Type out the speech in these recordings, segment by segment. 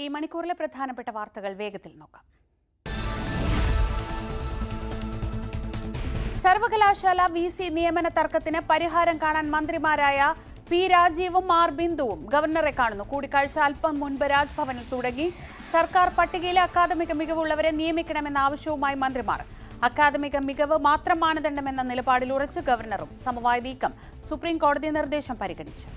ഈ മണിക്കൂറിലെ പ്രധാനപ്പെട്ട വാർത്തകൾ വേഗത്തിൽ നോക്കാം. സർവകലാശാല വിസി നിയമന തർക്കത്തിന് പരിഹാരം കാണാൻ മന്ത്രിമാരായ പി രാജീവും ആർ ബിന്ദുവും ഗവർണറെ കാണുന്നു. കൂടിക്കാഴ്ച അല്പം മുൻപ് രാജ്ഭവനിൽ തുടങ്ങി. സർക്കാർ പട്ടികയിലെ അക്കാദമിക മികവുള്ളവരെ നിയമിക്കണമെന്ന ആവശ്യവുമായി മന്ത്രിമാർ. അക്കാദമിക മികവ് മാത്രം മാനദണ്ഡമെന്ന നിലപാടിൽ ഉറച്ചു ഗവർണറും. സമവായ നീക്കം സുപ്രീം കോടതി നിർദ്ദേശം പരിഗണിച്ചു.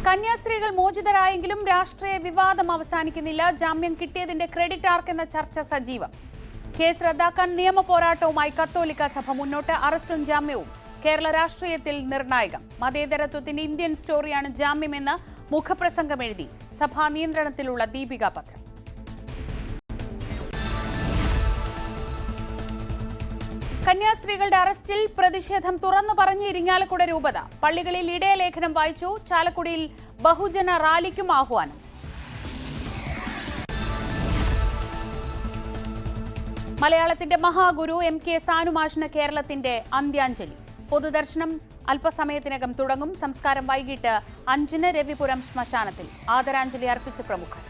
കന്യാസ്ത്രീകൾ മോചിതരായെങ്കിലും രാഷ്ട്രീയ വിവാദം അവസാനിക്കുന്നില്ല. ജാമ്യം കിട്ടിയതിന്റെ ക്രെഡിറ്റ് ആർക്കെന്ന ചർച്ച സജീവം. കേസ് റദ്ദാക്കാൻ നിയമ പോരാട്ടവുമായി കത്തോലിക്ക സഭ മുന്നോട്ട്. അറസ്റ്റും ജാമ്യവും കേരള രാഷ്ട്രീയത്തിൽ നിർണായകം. മതേതരത്വത്തിന്റെ ഇന്ത്യൻ സ്റ്റോറിയാണ് ജാമ്യമെന്ന് മുഖപ്രസംഗം എഴുതി സഭാ നിയന്ത്രണത്തിലുള്ള ദീപിക പത്രം. കന്യാസ്ത്രീകളുടെ അറസ്റ്റിൽ പ്രതിഷേധം തുറന്നു പറഞ്ഞ് ഇരിങ്ങാലക്കുട രൂപത. പള്ളികളിൽ ഇടയലേഖനം വായിച്ചു. ചാലക്കുടിയിൽ ബഹുജന റാലിക്കും ആഹ്വാനം. മലയാളത്തിന്റെ മഹാഗുരു എം കെ സാനുമാഷിന് കേരളത്തിന്റെ അന്ത്യാഞ്ജലി. പൊതുദർശനം അല്പസമയത്തിനകം തുടങ്ങും. സംസ്കാരം വൈകിട്ട് 5-ന് രവിപുരം ശ്മശാനത്തിൽ. ആദരാഞ്ജലി അർപ്പിച്ച പ്രമുഖർ.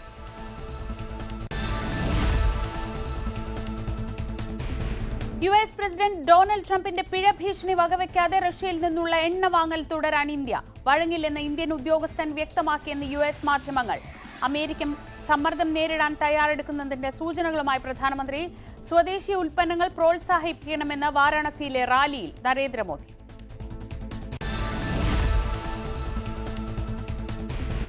യുഎസ് പ്രസിഡന്റ് ഡൊണാൾഡ് ട്രംപിന്റെ പിഴ ഭീഷണി വകവയ്ക്കാതെ റഷ്യയിൽ നിന്നുള്ള എണ്ണ വാങ്ങൽ തുടരാൻ ഇന്ത്യ. വഴങ്ങില്ലെന്ന് ഇന്ത്യൻ ഉദ്യോഗസ്ഥൻ വ്യക്തമാക്കിയെന്ന് യുഎസ് മാധ്യമങ്ങൾ. അമേരിക്കൻ സമ്മർദ്ദം നേരിടാൻ തയ്യാറെടുക്കുന്നതിന്റെ സൂചനകളുമായി പ്രധാനമന്ത്രി. സ്വദേശി ഉൽപ്പന്നങ്ങൾ പ്രോത്സാഹിപ്പിക്കണമെന്ന് വാരാണസിയിലെ റാലിയിൽ നരേന്ദ്രമോദി.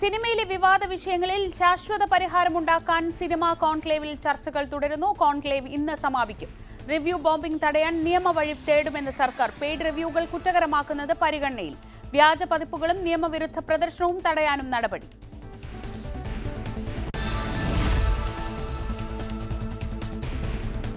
സിനിമയിലെ വിവാദ വിഷയങ്ങളിൽ ശാശ്വത പരിഹാരമുണ്ടാക്കാൻ സിനിമാ കോൺക്ലേവിൽ ചർച്ചകൾ തുടരുന്നു. കോൺക്ലേവ് ഇന്ന് സമാപിക്കും. റിവ്യൂ ബോംബിംഗ് തടയാൻ നിയമവഴി തേടുമെന്ന് സർക്കാർ. പെയ്ഡ് റിവ്യൂകൾ കുറ്റകരമാക്കുന്നത് പരിഗണനയിൽ. വ്യാജ പതിപ്പുകളും നിയമവിരുദ്ധ പ്രദർശനവും തടയാനും നടപടി.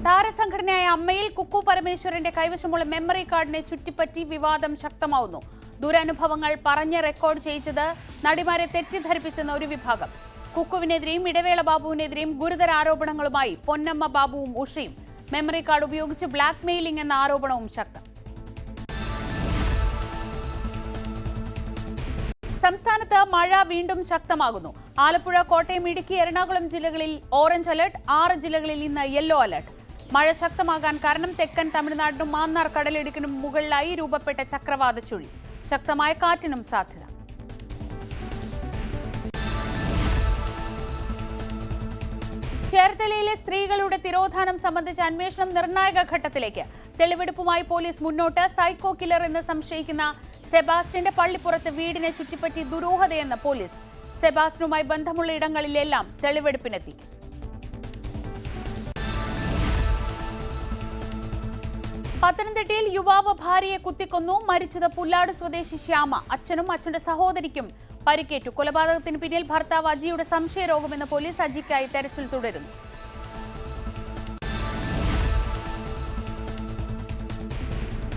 താരസംഘടനയായ അമ്മയിൽ കുക്കു പരമേശ്വരന്റെ കൈവശമുള്ള മെമ്മറി കാർഡിനെ ചുറ്റിപ്പറ്റി വിവാദം ശക്തമാവുന്നു. ദുരനുഭവങ്ങൾ പറഞ്ഞ് റെക്കോർഡ് ചെയ്യിച്ചത് നടിമാരെ തെറ്റിദ്ധരിപ്പിച്ചെന്ന ഒരു വിഭാഗം. കുക്കുവിനെതിരെയും ഇടവേള ബാബുവിനെതിരെയും ഗുരുതര ആരോപണങ്ങളുമായി പൊന്നമ്മ ബാബുവും ഉഷയും. മെമ്മറി കാർഡ് ഉപയോഗിച്ച് ബ്ലാക്ക് മെയിലിംഗ് എന്ന ആരോപണവും ശക്തം. സംസ്ഥാനത്ത് മഴ വീണ്ടും ശക്തമാകുന്നു. ആലപ്പുഴ, കോട്ടയം, ഇടുക്കി, എറണാകുളം ജില്ലകളിൽ ഓറഞ്ച് അലർട്ട്. 6 ജില്ലകളിൽ ഇന്ന് യെല്ലോ അലർട്ട്. മഴ ശക്തമാകാൻ കാരണം തെക്കൻ തമിഴ്നാടിനും മാന്നാർ കടലിടുക്കിനും മുകളിലായി രൂപപ്പെട്ട ചക്രവാത ചുഴി. ശക്തമായ കാറ്റിനും സാധ്യത. ചേർത്തലയിലെ സ്ത്രീകളുടെ തിരോധാനം സംബന്ധിച്ച അന്വേഷണം നിർണായക ഘട്ടത്തിലേക്ക്. തെളിവെടുപ്പുമായി പോലീസ് മുന്നോട്ട്. സൈക്കോ കില്ലർ എന്ന് സംശയിക്കുന്ന സെബാസ്റ്റ്യന്റെ പള്ളിപ്പുറത്ത് വീടിനെ ചുറ്റിപ്പറ്റി ദുരൂഹതയെന്ന് പോലീസ്. സെബാസ്റ്റ്യനുമായി ബന്ധമുള്ള ഇടങ്ങളിലെല്ലാം തെളിവെടുപ്പിനെത്തിക്കും. പത്തനംതിട്ടയിൽ യുവാവ് ഭാര്യയെ കുത്തിക്കൊന്നു. മരിച്ചത് പുല്ലാട് സ്വദേശി ശ്യാമ. അച്ഛനും അച്ഛന്റെ സഹോദരിക്കും പരിക്കേറ്റു. കൊലപാതകത്തിന് പിന്നിൽ ഭർത്താവ് അജിയുടെ സംശയരോഗമെന്ന് പോലീസ്. അജിക്കായി തെരച്ചിൽ തുടരുന്നു.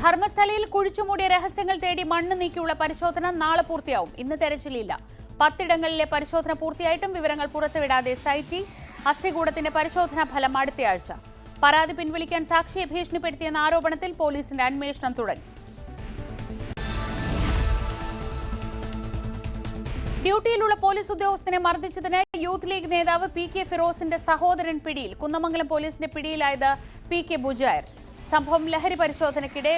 ധർമ്മസ്ഥലയിൽ കുഴിച്ചുമൂടിയ രഹസ്യങ്ങൾ തേടി മണ്ണ് നീക്കിയുള്ള പരിശോധന നാളെ പൂർത്തിയാവും. ഇന്ന് തെരച്ചിലില്ല. 10 ഇടങ്ങളിലെ പരിശോധന പൂർത്തിയായിട്ടും വിവരങ്ങൾ പുറത്തുവിടാതെ സൈറ്റി. അസ്ഥികൂടത്തിന്റെ പരിശോധനാ ഫലം അടുത്തയാഴ്ച. പരാതി പിൻവലിക്കാൻ സാക്ഷിയെ ഭീഷണിപ്പെടുത്തിയെന്ന ആരോപണത്തിൽ പോലീസിന്റെ അന്വേഷണം തുടങ്ങി. ഡ്യൂട്ടിയിലുള്ള പോലീസ് ഉദ്യോഗസ്ഥനെ മർദ്ദിച്ചതിന് യൂത്ത് ലീഗ് നേതാവ് പി കെ ഫിറോസിന്റെ സഹോദരൻ പിടിയിൽ. കുന്നമംഗലം പോലീസിന്റെ പിടിയിലായത് പി കെ ബുജായർ. സംഭവം ലഹരി പരിശോധനയ്ക്കിടെ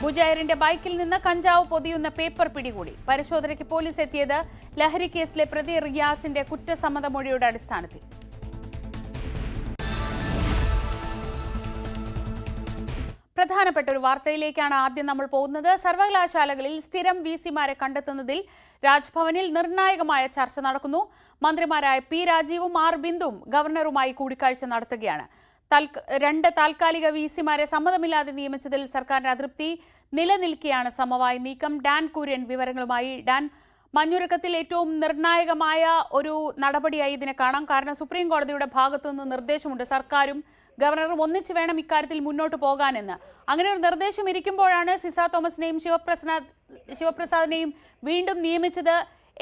ബുജായറിന്റെ ബൈക്കിൽ നിന്ന് കഞ്ചാവ് പൊതിയുന്ന പേപ്പർ പിടികൂടി. പരിശോധനയ്ക്ക് പോലീസ് എത്തിയത് ലഹരി കേസിലെ പ്രതി റിയാസിന്റെ കുറ്റസമ്മതമൊഴിയുടെ അടിസ്ഥാനത്തിൽ. പ്രധാനപ്പെട്ട ഒരു വാർത്തയിലേക്കാണ് ആദ്യം നമ്മൾ പോകുന്നത്. സർവകലാശാലകളിൽ സ്ഥിരം വിസിമാരെ കണ്ടെത്തുന്നതിൽ രാജ്ഭവനിൽ നിർണായകമായ ചർച്ച നടക്കുന്നു. മന്ത്രിമാരായ പി രാജീവും ആർ ബിന്ദുവും ഗവർണറുമായി കൂടിക്കാഴ്ച നടത്തുകയാണ്. 2 താൽക്കാലിക വിസിമാരെ സമ്മതമില്ലാതെ നിയമിച്ചതിൽ സർക്കാരിന്റെ അതൃപ്തി നിലനിൽക്കെയാണ് സമവായ നീക്കം. ഡാൻ കുര്യൻ വിവരങ്ങളുമായി. ഡാൻ, മഞ്ഞുരുക്കത്തിൽ ഏറ്റവും നിർണായകമായ ഒരു നടപടിയായി ഇതിനെ കാണാം. കാരണം സുപ്രീം കോടതിയുടെ ഭാഗത്തുനിന്ന് നിർദ്ദേശമുണ്ട് സർക്കാരും ഗവർണറും ഒന്നിച്ചു വേണം ഇക്കാര്യത്തിൽ മുന്നോട്ട് പോകാനെന്ന്. അങ്ങനെ ഒരു നിർദ്ദേശം ഇരിക്കുമ്പോഴാണ് സിസ തോമസിനെയും ശിവപ്രസാദിനെയും വീണ്ടും നിയമിച്ചത്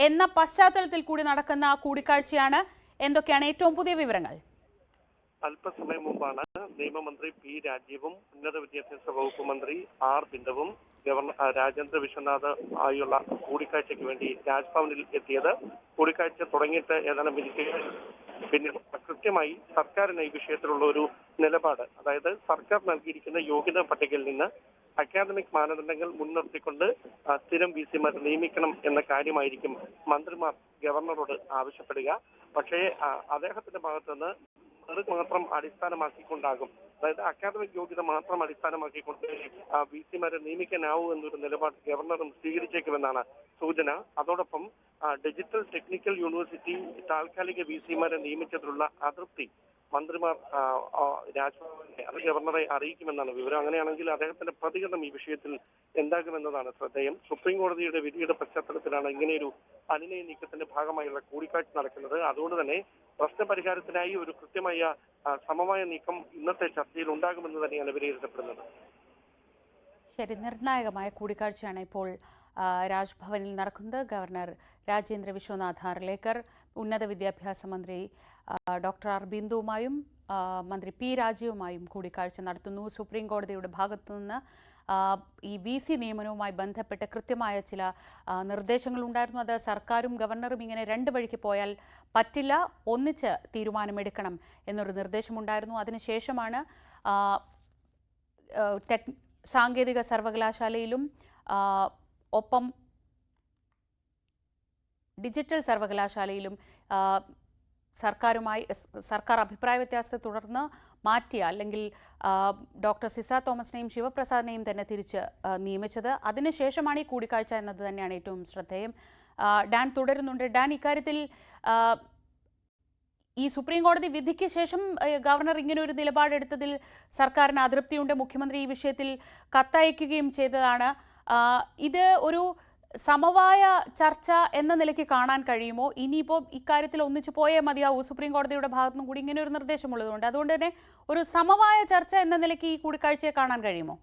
എന്ന പശ്ചാത്തലത്തിൽ കൂടി നടക്കുന്ന കൂടിക്കാഴ്ചയാണ്. എന്തൊക്കെയാണ് ഏറ്റവും പുതിയ വിവരങ്ങൾ? അല്പസമയം മുമ്പാണ് നിയമമന്ത്രി പി രാജീവും ഉന്നത വിദ്യാഭ്യാസ വകുപ്പ് മന്ത്രി ആർ ബിന്ദുവും ഗവർണർ രാജേന്ദ്ര വിശ്വനാഥ് ആയുള്ള കൂടിക്കാഴ്ചയ്ക്ക് വേണ്ടി രാജ്ഭവനിൽ എത്തിയത്. കൂടിക്കാഴ്ച തുടങ്ങിയിട്ട് ഏതാനും മിനിറ്റുകൾ പിന്നീട് കൃത്യമായി സർക്കാരിന് ഈ വിഷയത്തിലുള്ള ഒരു നിലപാട്, അതായത് സർക്കാർ നൽകിയിരിക്കുന്ന യോഗ്യതാ പട്ടികയിൽ നിന്ന് അക്കാദമിക് മാനദണ്ഡങ്ങൾ മുൻനിർത്തിക്കൊണ്ട് സ്ഥിരം VC-മാർ നിയമിക്കണം എന്ന കാര്യമായിരിക്കും മന്ത്രിമാർ ഗവർണറോട് ആവശ്യപ്പെടുക. പക്ഷേ അദ്ദേഹത്തിന്റെ ഭാഗത്തുനിന്ന് മാത്രം അടിസ്ഥാനമാക്കിക്കൊണ്ടാകും, അതായത് അക്കാദമിക് യോഗ്യത മാത്രം അടിസ്ഥാനമാക്കിക്കൊണ്ട് VC-മാരെ നിയമിക്കാനാവൂ എന്നൊരു നിലപാട് ഗവർണറും സ്വീകരിച്ചേക്കുമെന്നാണ് സൂചന. അതോടൊപ്പം ഡിജിറ്റൽ ടെക്നിക്കൽ യൂണിവേഴ്സിറ്റി താൽക്കാലിക VC-മാരെ നിയമിച്ചതിലുള്ള അതൃപ്തി മന്ത്രിമാർ രാജ്ഭവനെ അത് ഗവർണറെ അറിയിക്കുമെന്നാണ് വിവരം. അങ്ങനെയാണെങ്കിൽ അദ്ദേഹത്തിന്റെ പ്രതികരണം ഈ വിഷയത്തിൽ എന്താകുമെന്നതാണ് ശ്രദ്ധേയം. സുപ്രീം കോടതിയുടെ വിധിയുടെ പശ്ചാത്തലത്തിലാണ് ഇങ്ങനെയൊരു അനുനയ നീക്കത്തിന്റെ ഭാഗമായുള്ള കൂടിക്കാഴ്ച നടക്കുന്നത്. അതുകൊണ്ട് തന്നെ പ്രശ്നപരിഹാരത്തിനായി ഒരു കൃത്യമായ സമവായ നീക്കം ഇന്നത്തെ ചർച്ചയിൽ ഉണ്ടാകുമെന്ന് തന്നെയാണ് വിലയിരുത്തപ്പെടുന്നത്. ശരി, നിർണായകമായ കൂടിക്കാഴ്ചയാണ് ഇപ്പോൾ രാജ്ഭവനിൽ നടക്കുന്നത്. ഗവർണർ രാജേന്ദ്ര വിശ്വനാഥ് ആർലേക്കർ, ഉന്നത വിദ്യാഭ്യാസ മന്ത്രി ഡോക്ടർ ആർ ബിന്ദുവുമായും മന്ത്രി പി രാജീവുമായും കൂടിക്കാഴ്ച നടത്തുന്നു. സുപ്രീം കോടതിയുടെ ഭാഗത്തുനിന്ന് ഈ VC നിയമനവുമായി ബന്ധപ്പെട്ട് കൃത്യമായ ചില നിർദ്ദേശങ്ങളുണ്ടായിരുന്നു. അത് സർക്കാരും ഗവർണറും ഇങ്ങനെ രണ്ട് വഴിക്ക് പോയാൽ പറ്റില്ല, ഒന്നിച്ച് തീരുമാനമെടുക്കണം എന്നൊരു നിർദ്ദേശമുണ്ടായിരുന്നു. അതിനുശേഷമാണ് സാങ്കേതിക സർവകലാശാലയിലും ഒപ്പം ഡിജിറ്റൽ സർവകലാശാലയിലും സർക്കാർ അഭിപ്രായ വ്യത്യാസത്തെ തുടർന്ന് മാറ്റിയ, അല്ലെങ്കിൽ ഡോക്ടർ സിസ തോമസിനെയും ശിവപ്രസാദിനെയും തന്നെ തിരിച്ച് നിയമിച്ചത്. അതിനുശേഷമാണ് ഈ കൂടിക്കാഴ്ച എന്നത് തന്നെയാണ് ഏറ്റവും ശ്രദ്ധേയം. ഡാൻ തുടരുന്നുണ്ട്. ഡാൻ, ഇക്കാര്യത്തിൽ ഈ സുപ്രീം കോടതി വിധിക്ക് ശേഷം ഗവർണർ ഇങ്ങനെ ഒരു നിലപാടെടുത്തതിൽ സർക്കാരിന് അതൃപ്തിയുണ്ട്. മുഖ്യമന്ത്രി ഈ വിഷയത്തിൽ കത്തയക്കുകയും ചെയ്തതാണ്. ഇത് ഒരു സമവായ ചർച്ച എന്ന നിലയ്ക്ക് കാണാൻ കഴിയുമോ? ഇനിയിപ്പോൾ ഇക്കാര്യത്തിൽ ഒന്നിച്ചു പോയേ മതിയാവൂ, സുപ്രീം കോടതിയുടെ ഭാഗത്തുനിന്നും കൂടി ഇങ്ങനെ ഒരു നിർദ്ദേശമുള്ളതുകൊണ്ട്. അതുകൊണ്ട് തന്നെ ഒരു സമവായ ചർച്ച എന്ന നിലയ്ക്ക് ഈ കൂടിക്കാഴ്ചയെ കാണാൻ കഴിയുമോ?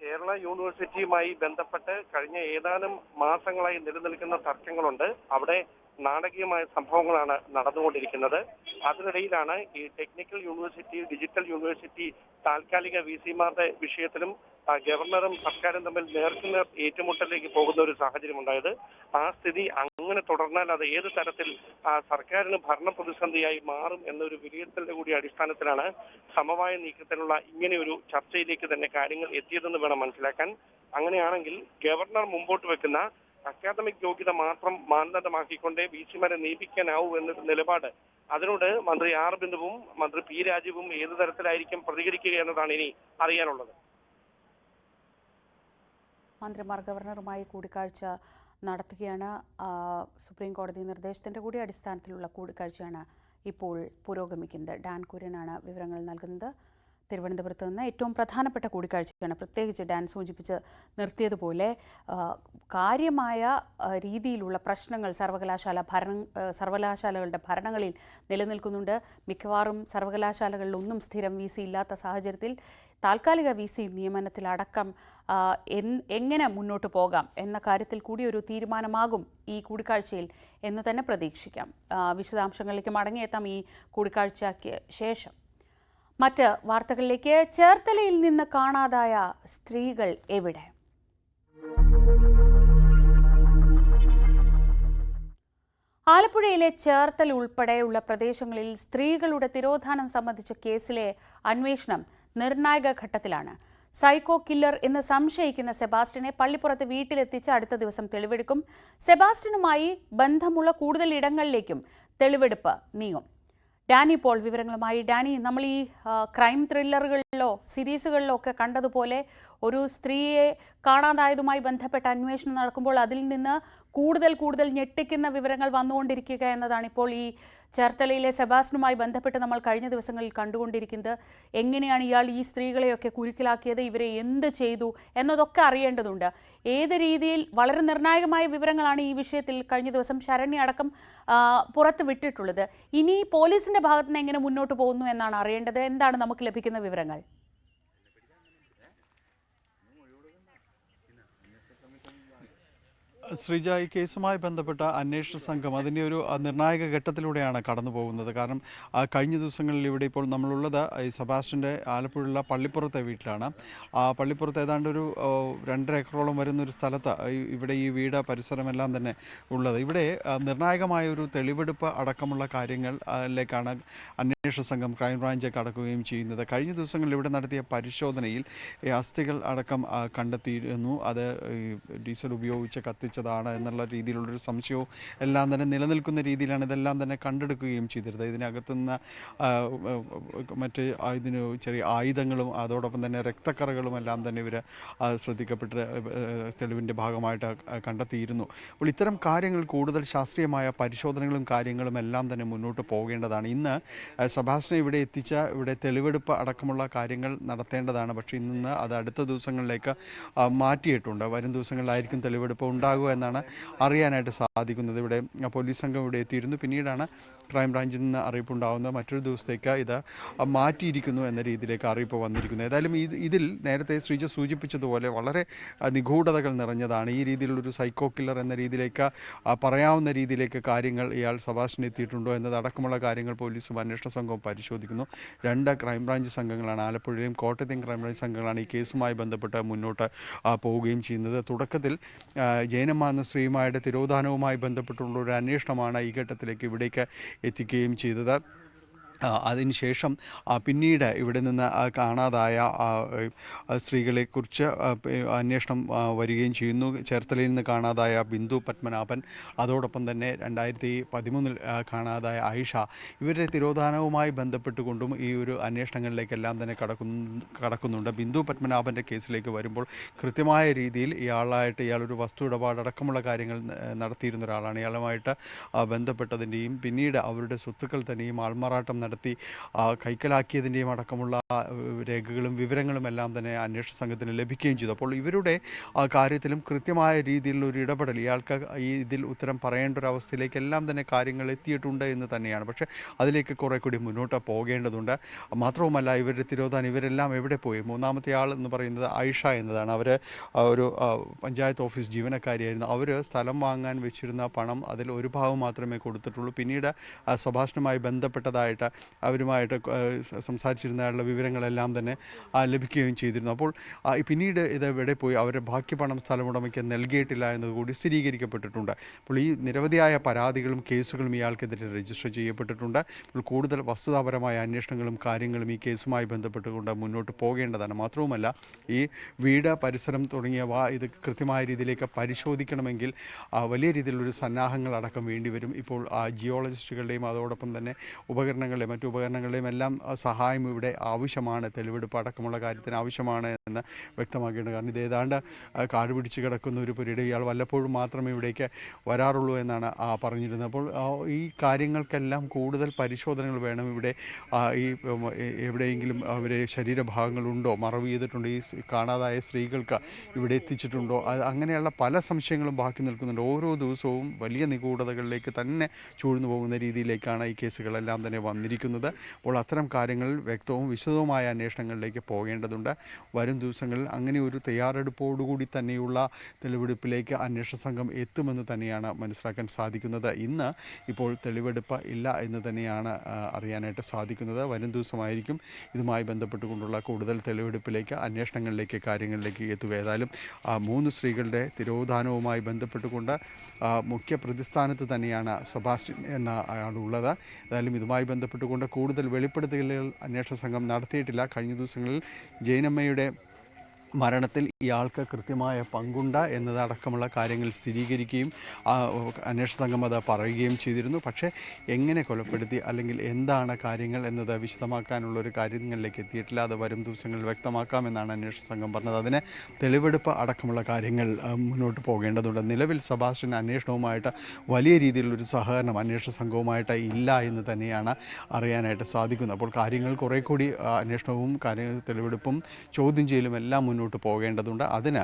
കേരള യൂണിവേഴ്സിറ്റിയുമായി ബന്ധപ്പെട്ട് കഴിഞ്ഞ ഏതാനും മാസങ്ങളായി നിലനിൽക്കുന്ന തർക്കങ്ങളുണ്ട്. അവിടെ നാടകീയമായ സംഭവങ്ങളാണ് നടന്നുകൊണ്ടിരിക്കുന്നത്. അതിനിടയിലാണ് ഈ ടെക്നിക്കൽ യൂണിവേഴ്സിറ്റി, ഡിജിറ്റൽ യൂണിവേഴ്സിറ്റി താൽക്കാലിക VC-മാരുടെ വിഷയത്തിലും ഗവർണറും സർക്കാരും തമ്മിൽ നേർക്കുനേർ ഏറ്റുമുട്ടലിലേക്ക് പോകുന്ന ഒരു സാഹചര്യം ഉണ്ടായത്. ആ സ്ഥിതി അങ്ങനെ തുടർന്നാൽ അത് ഏത് തരത്തിൽ സർക്കാരിന് ഭരണ പ്രതിസന്ധിയായി മാറും എന്നൊരു വിലയിരുത്തലിന്റെ കൂടി അടിസ്ഥാനത്തിലാണ് സമവായ നീക്കത്തിനുള്ള ഇങ്ങനെയൊരു ചർച്ചയിലേക്ക് തന്നെ കാര്യങ്ങൾ എത്തിയതെന്ന് വേണം മനസ്സിലാക്കാൻ. അങ്ങനെയാണെങ്കിൽ ഗവർണർ മുമ്പോട്ട് വെക്കുന്ന അക്കാദമിക് യോഗ്യത മാത്രം മാനദണ്ഡമാക്കിക്കൊണ്ട് VC-മാരെ നിയമിക്കാനാവൂ എന്നൊരു നിലപാട്, അതിനോട് മന്ത്രി ആർ ബിന്ദുവും മന്ത്രി പി രാജീവും ഏത് തരത്തിലായിരിക്കും പ്രതികരിക്കുക എന്നതാണ് ഇനി അറിയാനുള്ളത്. മന്ത്രിമാർ ഗവർണറുമായി കൂടിക്കാഴ്ച നടത്തുകയാണ്. സുപ്രീം കോടതി നിർദ്ദേശത്തിന്റെ കൂടി അടിസ്ഥാനത്തിലുള്ള കൂടിക്കാഴ്ചയാണ് ഇപ്പോൾ പുരോഗമിക്കുന്നത്. ഡാൻ കുര്യനാണ് വിവരങ്ങൾ നൽകുന്നത്. തിരുവനന്തപുരത്ത് നിന്ന് ഏറ്റവും പ്രധാനപ്പെട്ട കൂടിക്കാഴ്ചയാണ്. പ്രത്യേകിച്ച് ഡാൻ സൂചിപ്പിച്ച് നിർത്തിയതുപോലെ കാര്യമായ രീതിയിലുള്ള പ്രശ്നങ്ങൾ സർവകലാശാലകളുടെ ഭരണങ്ങളിൽ നിലനിൽക്കുന്നുണ്ട്. മിക്കവാറും സർവകലാശാലകളിലൊന്നും സ്ഥിരം VC ഇല്ലാത്ത സാഹചര്യത്തിൽ താൽക്കാലിക VC നിയമനത്തിലടക്കം എങ്ങനെ മുന്നോട്ട് പോകാം എന്ന കാര്യത്തിൽ കൂടി ഒരു തീരുമാനമാകും ഈ കൂടിക്കാഴ്ചയിൽ എന്ന് തന്നെ പ്രതീക്ഷിക്കാം. വിശദാംശങ്ങളിലേക്ക് മടങ്ങിയെത്താം ഈ കൂടിക്കാഴ്ചയ്ക്ക് ശേഷം. മറ്റ് വാർത്തകളിലേക്ക്. ചേർത്തലയിൽ നിന്ന് കാണാതായ സ്ത്രീകൾ എവിടെ? ആലപ്പുഴയിലെ ചേർത്തല ഉൾപ്പെടെയുള്ള പ്രദേശങ്ങളിൽ സ്ത്രീകളുടെ തിരോധാനം സംബന്ധിച്ച കേസിലെ അന്വേഷണം നിർണായക ഘട്ടത്തിലാണ്. സൈക്കോ കില്ലർ എന്ന് സംശയിക്കുന്ന സെബാസ്റ്റ്യനെ പള്ളിപ്പുറത്ത് വീട്ടിലെത്തിച്ച് അടുത്ത ദിവസം തെളിവെടുക്കും. സെബാസ്റ്റ്യനുമായി ബന്ധമുള്ള കൂടുതൽ ഇടങ്ങളിലേക്കും തെളിവെടുപ്പ് നീങ്ങും. ഡാനി പോൾ വിവരങ്ങളുമായി. ഡാനി, നമ്മൾ ഈ ക്രൈം ത്രില്ലറുകളിലോ സീരീസുകളിലോ ഒക്കെ കണ്ടതുപോലെ ഒരു സ്ത്രീയെ കാണാതായതുമായി ബന്ധപ്പെട്ട അന്വേഷണം നടക്കുമ്പോൾ അതിൽ നിന്ന് കൂടുതൽ ഞെട്ടിക്കുന്ന വിവരങ്ങൾ വന്നുകൊണ്ടിരിക്കുക എന്നതാണ് ഇപ്പോൾ ഈ ചേർത്തലയിലെ സെബാസ്റ്റ്യനുമായി ബന്ധപ്പെട്ട് നമ്മൾ കഴിഞ്ഞ ദിവസങ്ങളിൽ കണ്ടുകൊണ്ടിരിക്കുന്നത്. എങ്ങനെയാണ് ഇയാൾ ഈ സ്ത്രീകളെയൊക്കെ കുരുക്കിലാക്കിയത്, ഇവരെ എന്ത് ചെയ്തു എന്നതൊക്കെ അറിയേണ്ടതുണ്ട്. ഏത് രീതിയിൽ വളരെ നിർണായകമായ വിവരങ്ങളാണ് ഈ വിഷയത്തിൽ കഴിഞ്ഞ ദിവസം ശരണ്യ അടക്കം പുറത്ത് വിട്ടിട്ടുള്ളത്. ഇനി പോലീസിന്റെ ഭാഗത്ത് നിന്ന് എങ്ങനെ മുന്നോട്ട് പോകുന്നു എന്നാണ് അറിയേണ്ടത്. എന്താണ് നമുക്ക് ലഭിക്കുന്ന വിവരങ്ങൾ? ശ്രീജ, ഈ കേസുമായി ബന്ധപ്പെട്ട അന്വേഷണ സംഘം അതിൻ്റെ ഒരു നിർണായക ഘട്ടത്തിലൂടെയാണ് കടന്നു പോകുന്നത്. കാരണം കഴിഞ്ഞ ദിവസങ്ങളിൽ ഇവിടെ ഇപ്പോൾ നമ്മളുള്ളത് ഈ സെബാസ്റ്റ്യൻ്റെ ആലപ്പുഴയുള്ള പള്ളിപ്പുറത്തെ വീട്ടിലാണ്. പള്ളിപ്പുറത്ത് ഏതാണ്ട് ഒരു 2.5 ഏക്കറോളം വരുന്നൊരു സ്ഥലത്ത് ഇവിടെ ഈ വീട് പരിസരമെല്ലാം തന്നെ ഉള്ളത്. ഇവിടെ നിർണായകമായ ഒരു തെളിവെടുപ്പ് അടക്കമുള്ള കാര്യങ്ങളിലേക്കാണ് അന്വേഷണ സംഘം ക്രൈംബ്രാഞ്ച് കടക്കുകയും ചെയ്യുന്നത്. കഴിഞ്ഞ ദിവസങ്ങളിൽ ഇവിടെ നടത്തിയ പരിശോധനയിൽ ഈ അസ്ഥികൾ അടക്കം കണ്ടെത്തിയിരുന്നു. അത് ഡീസൽ ഉപയോഗിച്ച് കത്തിച്ചതാണ് എന്നുള്ള രീതിയിലുള്ളൊരു സംശയവും എല്ലാം തന്നെ നിലനിൽക്കുന്ന രീതിയിലാണ് ഇതെല്ലാം തന്നെ കണ്ടെടുക്കുകയും ചെയ്തിരുന്നത്. ഇതിനകത്തുനിന്ന് മറ്റ് ഇതിന് ചെറിയ ആയുധങ്ങളും അതോടൊപ്പം തന്നെ രക്തക്കറകളും എല്ലാം തന്നെ ഇവർ ശ്രദ്ധിക്കപ്പെട്ട് തെളിവിൻ്റെ ഭാഗമായിട്ട് കണ്ടെത്തിയിരുന്നു. അപ്പോൾ ഇത്തരം കാര്യങ്ങൾ കൂടുതൽ ശാസ്ത്രീയമായ പരിശോധനകളും കാര്യങ്ങളും എല്ലാം തന്നെ മുന്നോട്ട് പോകേണ്ടതാണ്. ഇന്ന് സെബാസ്റ്റ്യനെ ഇവിടെ എത്തിച്ച ഇവിടെ തെളിവെടുപ്പ് അടക്കമുള്ള കാര്യങ്ങൾ നടത്തേണ്ടതാണ്. പക്ഷേ ഇന്ന് അത് അടുത്ത ദിവസങ്ങളിലേക്ക് മാറ്റിയിട്ടുണ്ട്. വരും ദിവസങ്ങളിലായിരിക്കും തെളിവെടുപ്പ് ഉണ്ടാകുക എന്നാണ് അറിയാനായിട്ട് സാധിക്കുന്നത്. ഇവിടെ പോലീസ് സംഘം ഇവിടെ എത്തിയിരുന്നു. പിന്നീടാണ് ക്രൈംബ്രാഞ്ചിൽ നിന്ന് അറിയിപ്പുണ്ടാകുന്നത്. മറ്റൊരു ദിവസത്തേക്ക് ഇത് മാറ്റിയിരിക്കുന്നു എന്ന രീതിയിലേക്ക് അറിയിപ്പ് വന്നിരിക്കുന്നു. ഏതായാലും ഇതിൽ നേരത്തെ ശ്രീജ സൂചിപ്പിച്ചതുപോലെ വളരെ നിഗൂഢതകൾ നിറഞ്ഞതാണ്. ഈ രീതിയിലുള്ളൊരു സൈക്കോ കില്ലർ എന്ന രീതിയിലേക്ക് പറയാവുന്ന രീതിയിലേക്ക് കാര്യങ്ങൾ ഇയാൾ സെബാസ്റ്റ്യൻ എത്തിയിട്ടുണ്ടോ എന്നതടക്കമുള്ള കാര്യങ്ങൾ പോലീസും അന്വേഷണ സംഘവും പരിശോധിക്കുന്നു. 2 ക്രൈംബ്രാഞ്ച് സംഘങ്ങളാണ്, ആലപ്പുഴയിലെയും കോട്ടയത്തെയും ക്രൈംബ്രാഞ്ച് സംഘങ്ങളാണ് ഈ കേസുമായി ബന്ധപ്പെട്ട് മുന്നോട്ട് പോവുകയും ചെയ്യുന്നത്. തുടക്കത്തിൽ ജയനമ്മ എന്ന സ്ത്രീയുമായിട്ട് തിരോധാനവുമായി ബന്ധപ്പെട്ടുള്ള ഒരു അന്വേഷണമാണ് ഈ ഘട്ടത്തിലേക്ക് ഇവിടേക്ക് എത്തിക്കുകയും ചെയ്തത്. അതിനുശേഷം പിന്നീട് ഇവിടെ നിന്ന് കാണാതായ സ്ത്രീകളെക്കുറിച്ച് അന്വേഷണം വരികയും ചെയ്യുന്നു. ചേർത്തലയിൽ നിന്ന് കാണാതായ ബിന്ദു പത്മനാഭൻ, അതോടൊപ്പം തന്നെ 2013 കാണാതായ ആയിഷ, ഇവരുടെ തിരോധാനവുമായി ബന്ധപ്പെട്ടുകൊണ്ടും ഈ ഒരു അന്വേഷണങ്ങളിലേക്കെല്ലാം തന്നെ കടക്കുന്നുണ്ട്. ബിന്ദു പത്മനാഭൻ്റെ കേസിലേക്ക് വരുമ്പോൾ കൃത്യമായ രീതിയിൽ ഇയാളൊരു വസ്തു ഇടപാടടക്കമുള്ള കാര്യങ്ങൾ നടത്തിയിരുന്ന ഒരാളാണ്. ഇയാളുമായിട്ട് ബന്ധപ്പെട്ടതിൻ്റെയും പിന്നീട് അവരുടെ സ്വത്തുക്കൾ തന്നെയും ആൾമാറാട്ടം നടത്തി കൈക്കലാക്കിയതിൻ്റെയും അടക്കമുള്ള രേഖകളും വിവരങ്ങളും എല്ലാം തന്നെ അന്വേഷണ സംഘത്തിന് ലഭിക്കുകയും ചെയ്തു. അപ്പോൾ ഇവരുടെ കാര്യത്തിലും കൃത്യമായ രീതിയിലുള്ള ഒരു ഇടപെടൽ ഇയാൾക്ക് ഇതിൽ ഉത്തരം പറയേണ്ട ഒരു അവസ്ഥയിലേക്കെല്ലാം തന്നെ കാര്യങ്ങൾ എത്തിയിട്ടുണ്ട് എന്ന് തന്നെയാണ്. പക്ഷേ അതിലേക്ക് കുറെ കൂടി മുന്നോട്ട് പോകേണ്ടതുണ്ട്. മാത്രവുമല്ല, ഇവരുടെ തിരോധാനം ഇവരെല്ലാം എവിടെ പോയി? മൂന്നാമത്തെ ആൾ എന്ന് പറയുന്നത് ആയിഷ എന്നതാണ്. അവർ ഒരു പഞ്ചായത്ത് ഓഫീസ് ജീവനക്കാരിയായിരുന്നു. അവർ സ്ഥലം വാങ്ങാൻ വെച്ചിരുന്ന പണം അതിൽ ഒരു ഭാഗം മാത്രമേ കൊടുത്തിട്ടുള്ളൂ. പിന്നീട് സെബാസ്റ്റ്യനുമായി ബന്ധപ്പെട്ടതായിട്ട് അവരുമായിട്ട് സംസാരിച്ചിരുന്നയാളുടെ വിവരങ്ങളെല്ലാം തന്നെ ലഭിക്കുകയും ചെയ്തിരുന്നു. അപ്പോൾ പിന്നീട് ഇത് എവിടെ പോയി? അവരുടെ ബാക്കി പണം സ്ഥലമുടമയ്ക്ക് നൽകിയിട്ടില്ല എന്നതുകൂടി സ്ഥിരീകരിക്കപ്പെട്ടിട്ടുണ്ട്. അപ്പോൾ ഈ നിരവധിയായ പരാതികളും കേസുകളും ഇയാൾക്കെതിരെ രജിസ്റ്റർ ചെയ്യപ്പെട്ടിട്ടുണ്ട്. അപ്പോൾ കൂടുതൽ വസ്തുതാപരമായ അന്വേഷണങ്ങളും കാര്യങ്ങളും ഈ കേസുമായി ബന്ധപ്പെട്ടുകൊണ്ട് മുന്നോട്ട് പോകേണ്ടതാണ്. മാത്രവുമല്ല, ഈ വീട് പരിസരം തുടങ്ങിയവ ഇത് കൃത്യമായ രീതിയിലേക്ക് പരിശോധിക്കണമെങ്കിൽ വലിയ രീതിയിലുള്ളൊരു സന്നാഹങ്ങളടക്കം വേണ്ടിവരും. ഇപ്പോൾ ജിയോളജിസ്റ്റുകളുടെയും അതോടൊപ്പം തന്നെ മറ്റു ഉപകരണങ്ങളുടെയും എല്ലാം സഹായം ഇവിടെ ആവശ്യമാണ്. തെളിവെടുപ്പ് അടക്കമുള്ള കാര്യത്തിന് ആവശ്യമാണ് എന്ന് വ്യക്തമാക്കേണ്ടത്. കാരണം ഇത് ഏതാണ്ട് കാട് പിടിച്ച് കിടക്കുന്ന ഒരു പുരയുടെ ഇയാൾ വല്ലപ്പോഴും മാത്രമേ ഇവിടേക്ക് വരാറുള്ളൂ എന്നാണ് പറഞ്ഞിരുന്നത്. അപ്പോൾ ഈ കാര്യങ്ങൾക്കെല്ലാം കൂടുതൽ പരിശോധനകൾ വേണം. ഇവിടെ ഈ എവിടെയെങ്കിലും അവരെ ശരീരഭാഗങ്ങളുണ്ടോ, മറവ് ചെയ്തിട്ടുണ്ടോ, ഈ കാണാതായ സ്ത്രീകൾക്ക് ഇവിടെ എത്തിച്ചിട്ടുണ്ടോ, അങ്ങനെയുള്ള പല സംശയങ്ങളും ബാക്കി നിൽക്കുന്നുണ്ട്. ഓരോ ദിവസവും വലിയ നിഗൂഢതകളിലേക്ക് തന്നെ ചൂഴ്ന്നു പോകുന്ന രീതിയിലേക്കാണ് ഈ കേസുകളെല്ലാം തന്നെ വന്നിരിക്കുന്നത്. അപ്പോൾ അത്തരം കാര്യങ്ങളിൽ വ്യക്തവും വിശദവുമായ അന്വേഷണങ്ങളിലേക്ക് പോകേണ്ടതുണ്ട്. വരും ദിവസങ്ങളിൽ അങ്ങനെ ഒരു തയ്യാറെടുപ്പോടുകൂടി തന്നെയുള്ള തെളിവെടുപ്പിലേക്ക് അന്വേഷണ സംഘം എത്തുമെന്ന് തന്നെയാണ് മനസ്സിലാക്കാൻ സാധിക്കുന്നത്. ഇന്ന് ഇപ്പോൾ തെളിവെടുപ്പ് ഇല്ല എന്ന് തന്നെയാണ് അറിയാനായിട്ട് സാധിക്കുന്നത്. വരും ദിവസമായിരിക്കും ഇതുമായി ബന്ധപ്പെട്ടുകൊണ്ടുള്ള കൂടുതൽ തെളിവെടുപ്പിലേക്ക് അന്വേഷണങ്ങളിലേക്ക് കാര്യങ്ങളിലേക്ക് എത്തുക. ഏതായാലും 3 സ്ത്രീകളുടെ തിരോധാനവുമായി ബന്ധപ്പെട്ടുകൊണ്ട് മുഖ്യ പ്രതിസ്ഥാനത്ത് തന്നെയാണ് സെബാസ്റ്റ്യൻ എന്ന ആളുള്ളത്. ഏതായാലും ഇതുമായി ബന്ധപ്പെട്ടുകൊണ്ട് കൂടുതൽ വെളിപ്പെടുത്തലുകൾ അന്വേഷണ സംഘം നടത്തിയിട്ടില്ല. കഴിഞ്ഞ ദിവസങ്ങളിൽ ജയനമ്മയുടെ മരണത്തിൽ ഇയാൾക്ക് കൃത്യമായ പങ്കുണ്ട് എന്നതടക്കമുള്ള കാര്യങ്ങൾ സ്ഥിരീകരിക്കുകയും അന്വേഷണ സംഘം അത് പറയുകയും ചെയ്തിരുന്നു. പക്ഷേ എങ്ങനെ കൊലപ്പെടുത്തി അല്ലെങ്കിൽ എന്താണ് കാര്യങ്ങൾ എന്നത് വിശദമാക്കാനുള്ളൊരു കാര്യങ്ങളിലേക്ക് എത്തിയിട്ടില്ല. അത് വരും ദിവസങ്ങളിൽ വ്യക്തമാക്കാമെന്നാണ് അന്വേഷണ സംഘം പറഞ്ഞത്. അതിന് തെളിവെടുപ്പ് അടക്കമുള്ള കാര്യങ്ങൾ മുന്നോട്ട് പോകേണ്ടതുണ്ട്. നിലവിൽ സെബാസ്റ്റ്യൻ അന്വേഷണവുമായിട്ട് വലിയ രീതിയിലുള്ളൊരു സഹകരണം അന്വേഷണ സംഘവുമായിട്ട് ഇല്ല എന്ന് തന്നെയാണ് അറിയാനായിട്ട് സാധിക്കുന്നത്. അപ്പോൾ കാര്യങ്ങൾ കുറേ കൂടി അന്വേഷണവും തെളിവെടുപ്പും ചോദ്യം ചെയ്യലും എല്ലാം മുന്നോട്ട് മുന്നോട്ട് പോകേണ്ടതുണ്ട്. അതിന്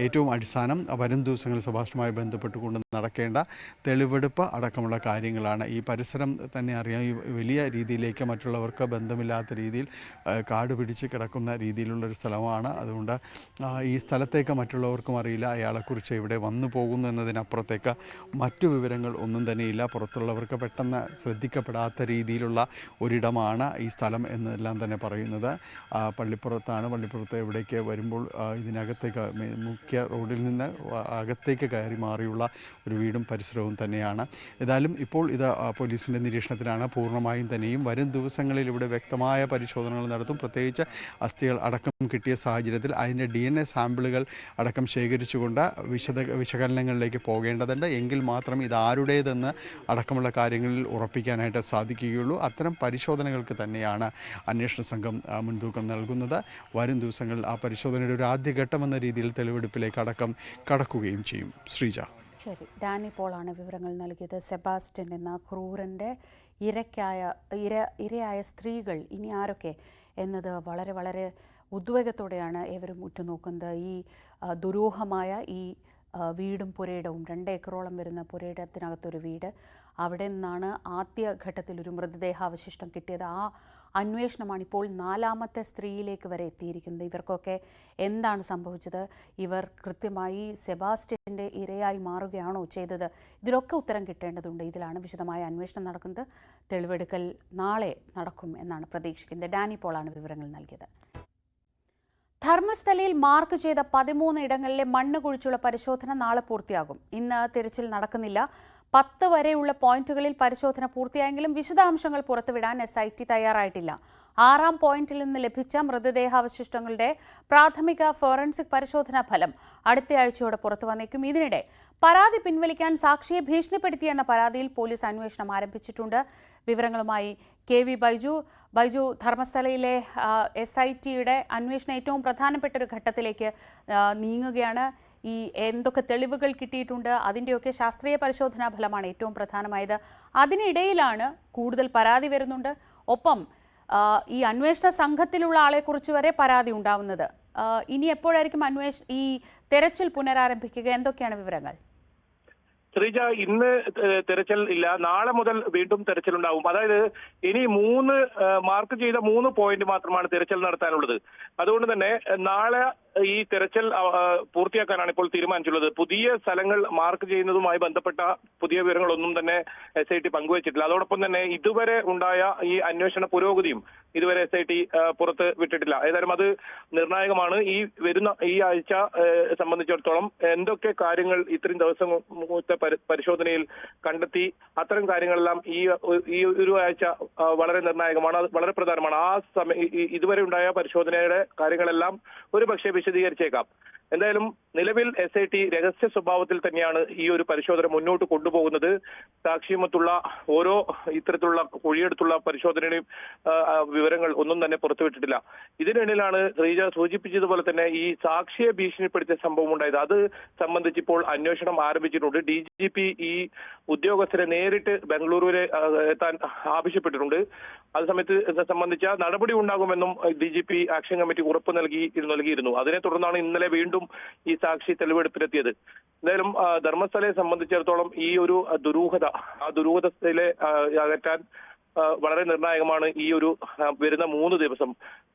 ഏറ്റവും അടിസ്ഥാനം വരും ദിവസങ്ങളിൽ സെബാസ്റ്റ്യനുമായി ബന്ധപ്പെട്ടുകൊണ്ട് നടക്കേണ്ട തെളിവെടുപ്പ് അടക്കമുള്ള കാര്യങ്ങളാണ്. ഈ പരിസരം തന്നെ അറിയാം, ഈ വലിയ രീതിയിലേക്ക് മറ്റുള്ളവർക്ക് ബന്ധമില്ലാത്ത രീതിയിൽ കാട് പിടിച്ച് കിടക്കുന്ന രീതിയിലുള്ളൊരു സ്ഥലമാണ്. അതുകൊണ്ട് ഈ സ്ഥലത്തേക്ക് മറ്റുള്ളവർക്കും അറിയില്ല, അയാളെക്കുറിച്ച് ഇവിടെ വന്നു പോകുന്നു എന്നതിനപ്പുറത്തേക്ക് മറ്റു വിവരങ്ങൾ ഒന്നും തന്നെയില്ല. പുറത്തുള്ളവർക്ക് പെട്ടെന്ന് ശ്രദ്ധിക്കപ്പെടാത്ത രീതിയിലുള്ള ഒരിടമാണ് ഈ സ്ഥലം എന്നെല്ലാം തന്നെ പറയുന്നത്. പള്ളിപ്പുറത്താണ്. പള്ളിപ്പുറത്ത് എവിടേക്ക് വരുമ്പോൾ ഇതിനകത്തേക്ക് മുഖ്യ റോഡിൽ നിന്ന് അകത്തേക്ക് കയറി മാറിയുള്ള ഒരു വീടും പരിസരവും തന്നെയാണ്. ഏതായാലും ഇപ്പോൾ ഇത് പോലീസിൻ്റെ നിരീക്ഷണത്തിലാണ്. പൂർണ്ണമായും തന്നെയും വരും ദിവസങ്ങളിൽ ഇവിടെ വ്യക്തമായ പരിശോധനകൾ നടത്തും. പ്രത്യേകിച്ച് അസ്ഥികൾ അടക്കം കിട്ടിയ സാഹചര്യത്തിൽ അതിൻ്റെ DNA സാമ്പിളുകൾ അടക്കം ശേഖരിച്ചുകൊണ്ട് വിശകലനങ്ങളിലേക്ക് പോകേണ്ടതുണ്ട്. എങ്കിൽ മാത്രം ഇത് ആരുടേതെന്ന് അടക്കമുള്ള കാര്യങ്ങളിൽ ഉറപ്പിക്കാനായിട്ട് സാധിക്കുകയുള്ളൂ. അത്തരം പരിശോധനകൾക്ക് തന്നെയാണ് അന്വേഷണ സംഘം മുൻതൂക്കം നൽകുന്നത്. വരും ദിവസങ്ങളിൽ ആ പരിശോധനയുടെ ഒരു ആദ്യഘട്ടം എന്ന രീതിയിൽ തെളിവെടുപ്പിലേക്ക് അടക്കം കടക്കുകയും ചെയ്യും. ശ്രീജ. ശരി, ഡാനി പോളാണ് വിവരങ്ങൾ നൽകിയത്. സെബാസ്റ്റ്യൻ എന്ന ക്രൂരൻ്റെ ഇരയായ സ്ത്രീകൾ ഇനി ആരൊക്കെ എന്നത് വളരെ വളരെ ഉദ്വേഗത്തോടെയാണ് ഏവരും ഉറ്റുനോക്കുന്നത്. ഈ ദുരൂഹമായ ഈ വീടും പുരയിടവും 2 ഏക്കറോളം വരുന്ന പുരയിടത്തിനകത്തൊരു വീട്, അവിടെ നിന്നാണ് ആദ്യഘട്ടത്തിൽ ഒരു മൃതദേഹാവശിഷ്ടം കിട്ടിയത്. ആ അന്വേഷണമാണ് ഇപ്പോൾ 4ാമത്തെ സ്ത്രീയിലേക്ക് വരെ എത്തിയിരിക്കുന്നത്. ഇവർക്കൊക്കെ എന്താണ് സംഭവിച്ചത്? ഇവർ കൃത്യമായി സെബാസ്റ്റ്യൻ്റെ ഇരയായി മാറുകയാണോ ചെയ്തത്? ഇതിലൊക്കെ ഉത്തരം കിട്ടേണ്ടതുണ്ട്. ഇതിലാണ് വിശദമായ അന്വേഷണം നടക്കുന്നത്. തെളിവെടുക്കൽ നാളെ നടക്കും എന്നാണ് പ്രതീക്ഷിക്കുന്നത്. ഡാനി പോളാണ് വിവരങ്ങൾ നൽകിയത്. ധർമ്മസ്ഥലയിൽ മാർക്ക് ചെയ്ത 13 ഇടങ്ങളിലെ മണ്ണ് കുഴിച്ചുള്ള പരിശോധന നാളെ പൂർത്തിയാകും. ഇന്ന് തിരച്ചിൽ നടക്കുന്നില്ല. 10 വരെയുള്ള പോയിന്റുകളിൽ പരിശോധന പൂർത്തിയായെങ്കിലും വിശദാംശങ്ങൾ പുറത്തുവിടാൻ SIT തയ്യാറായിട്ടില്ല. 6ാം പോയിന്റിൽ നിന്ന് ലഭിച്ച മൃതദേഹാവശിഷ്ടങ്ങളുടെ പ്രാഥമിക ഫോറൻസിക് പരിശോധനാ ഫലം അടുത്തയാഴ്ചയോടെ പുറത്തു വന്നേക്കും. ഇതിനിടെ പരാതി പിൻവലിക്കാൻ സാക്ഷിയെ ഭീഷണിപ്പെടുത്തിയെന്ന പരാതിയിൽ പോലീസ് അന്വേഷണം ആരംഭിച്ചിട്ടുണ്ട്. വിവരങ്ങളുമായി KV ബൈജു, ധർമ്മസ്ഥലയിലെ SITയുടെ അന്വേഷണം ഏറ്റവും പ്രധാനപ്പെട്ട ഒരു ഘട്ടത്തിലേക്ക് നീങ്ങുകയാണ്. ഈ എന്തൊക്കെ തെളിവുകൾ കിട്ടിയിട്ടുണ്ട്, അതിൻ്റെയൊക്കെ ശാസ്ത്രീയ പരിശോധനാ ഫലമാണ് ഏറ്റവും പ്രധാനമായത്. അതിനിടയിലാണ് കൂടുതൽ പരാതി വരുന്നുണ്ട്. ഒപ്പം ഈ അന്വേഷണ സംഘത്തിലുള്ള ആളെക്കുറിച്ച് വരെ പരാതി ഉണ്ടാവുന്നത്. ഇനി എപ്പോഴായിരിക്കും ഈ തെരച്ചിൽ പുനരാരംഭിക്കുക? എന്തൊക്കെയാണ് വിവരങ്ങൾ? ശ്രീജ, ഇന്ന് തെരച്ചിൽ ഇല്ല. നാളെ മുതൽ വീണ്ടും തെരച്ചിലുണ്ടാവും. അതായത് ഇനി മാർക്ക് ചെയ്ത 3 പോയിന്റ് മാത്രമാണ് തെരച്ചിൽ നടത്താനുള്ളത്. അതുകൊണ്ട് തന്നെ നാളെ ഈ തെരച്ചിൽ പൂർത്തിയാക്കാനാണ് ഇപ്പോൾ തീരുമാനിച്ചിട്ടുള്ളത്. പുതിയ സ്ഥലങ്ങൾ മാർക്ക് ചെയ്യുന്നതുമായി ബന്ധപ്പെട്ട പുതിയ വിവരങ്ങളൊന്നും തന്നെ SIT പങ്കുവച്ചിട്ടില്ല. അതോടൊപ്പം തന്നെ ഇതുവരെ ഉണ്ടായ ഈ അന്വേഷണ പുരോഗതിയും ഇതുവരെ SIT പുറത്ത് വിട്ടിട്ടില്ല. ഏതായാലും അത് നിർണായകമാണ്. ഈ ആഴ്ച സംബന്ധിച്ചിടത്തോളം എന്തൊക്കെ കാര്യങ്ങൾ ഇത്രയും ദിവസം പരിശോധനയിൽ കണ്ടെത്തി, അത്തരം കാര്യങ്ങളെല്ലാം ഈ ഒരു ആഴ്ച വളരെ നിർണായകമാണ്. അത് വളരെ പ്രധാനമാണ്. ആ ഇതുവരെ ഉണ്ടായ പരിശോധനയുടെ കാര്യങ്ങളെല്ലാം ഒരു പക്ഷേ വിശദീകരിച്ചേക്കാം. എന്തായാലും നിലവിൽ SIT രഹസ്യ സ്വഭാവത്തിൽ തന്നെയാണ് ഈ ഒരു പരിശോധന മുന്നോട്ട് കൊണ്ടുപോകുന്നത്. സാക്ഷിമത്തുള്ള ഓരോ ഇത്തരത്തിലുള്ള കുഴിയെടുത്തുള്ള പരിശോധനയുടെയും വിവരങ്ങൾ ഒന്നും തന്നെ പുറത്തുവിട്ടിട്ടില്ല. ഇതിനിടയിലാണ് ശ്രീജ സൂചിപ്പിച്ചതുപോലെ തന്നെ ഈ സാക്ഷിയെ ഭീഷണിപ്പെടുത്തിയ സംഭവം ഉണ്ടായത്. അത് സംബന്ധിച്ചിപ്പോൾ അന്വേഷണം ആരംഭിച്ചിട്ടുണ്ട്. DGP ഈ ഉദ്യോഗസ്ഥരെ നേരിട്ട് ബംഗളൂരുവിലെ എത്താൻ ആവശ്യപ്പെട്ടിട്ടുണ്ട്. അത് സംബന്ധിച്ച നടപടി ഉണ്ടാകുമെന്നും DGP ആക്ഷൻ കമ്മിറ്റി ഉറപ്പ് നൽകിയിരുന്നു. അതിനെ തുടർന്നാണ് ഇന്നലെ വീണ്ടും ഈ സാക്ഷി തെളിവെടുപ്പിലെത്തിയത്. എന്തായാലും ധർമ്മസ്ഥലയെ സംബന്ധിച്ചിടത്തോളം ഈ ഒരു ദുരൂഹതയിലെ അകറ്റാൻ വളരെ നിർണായകമാണ് ഈ ഒരു വരുന്ന 3 ദിവസം.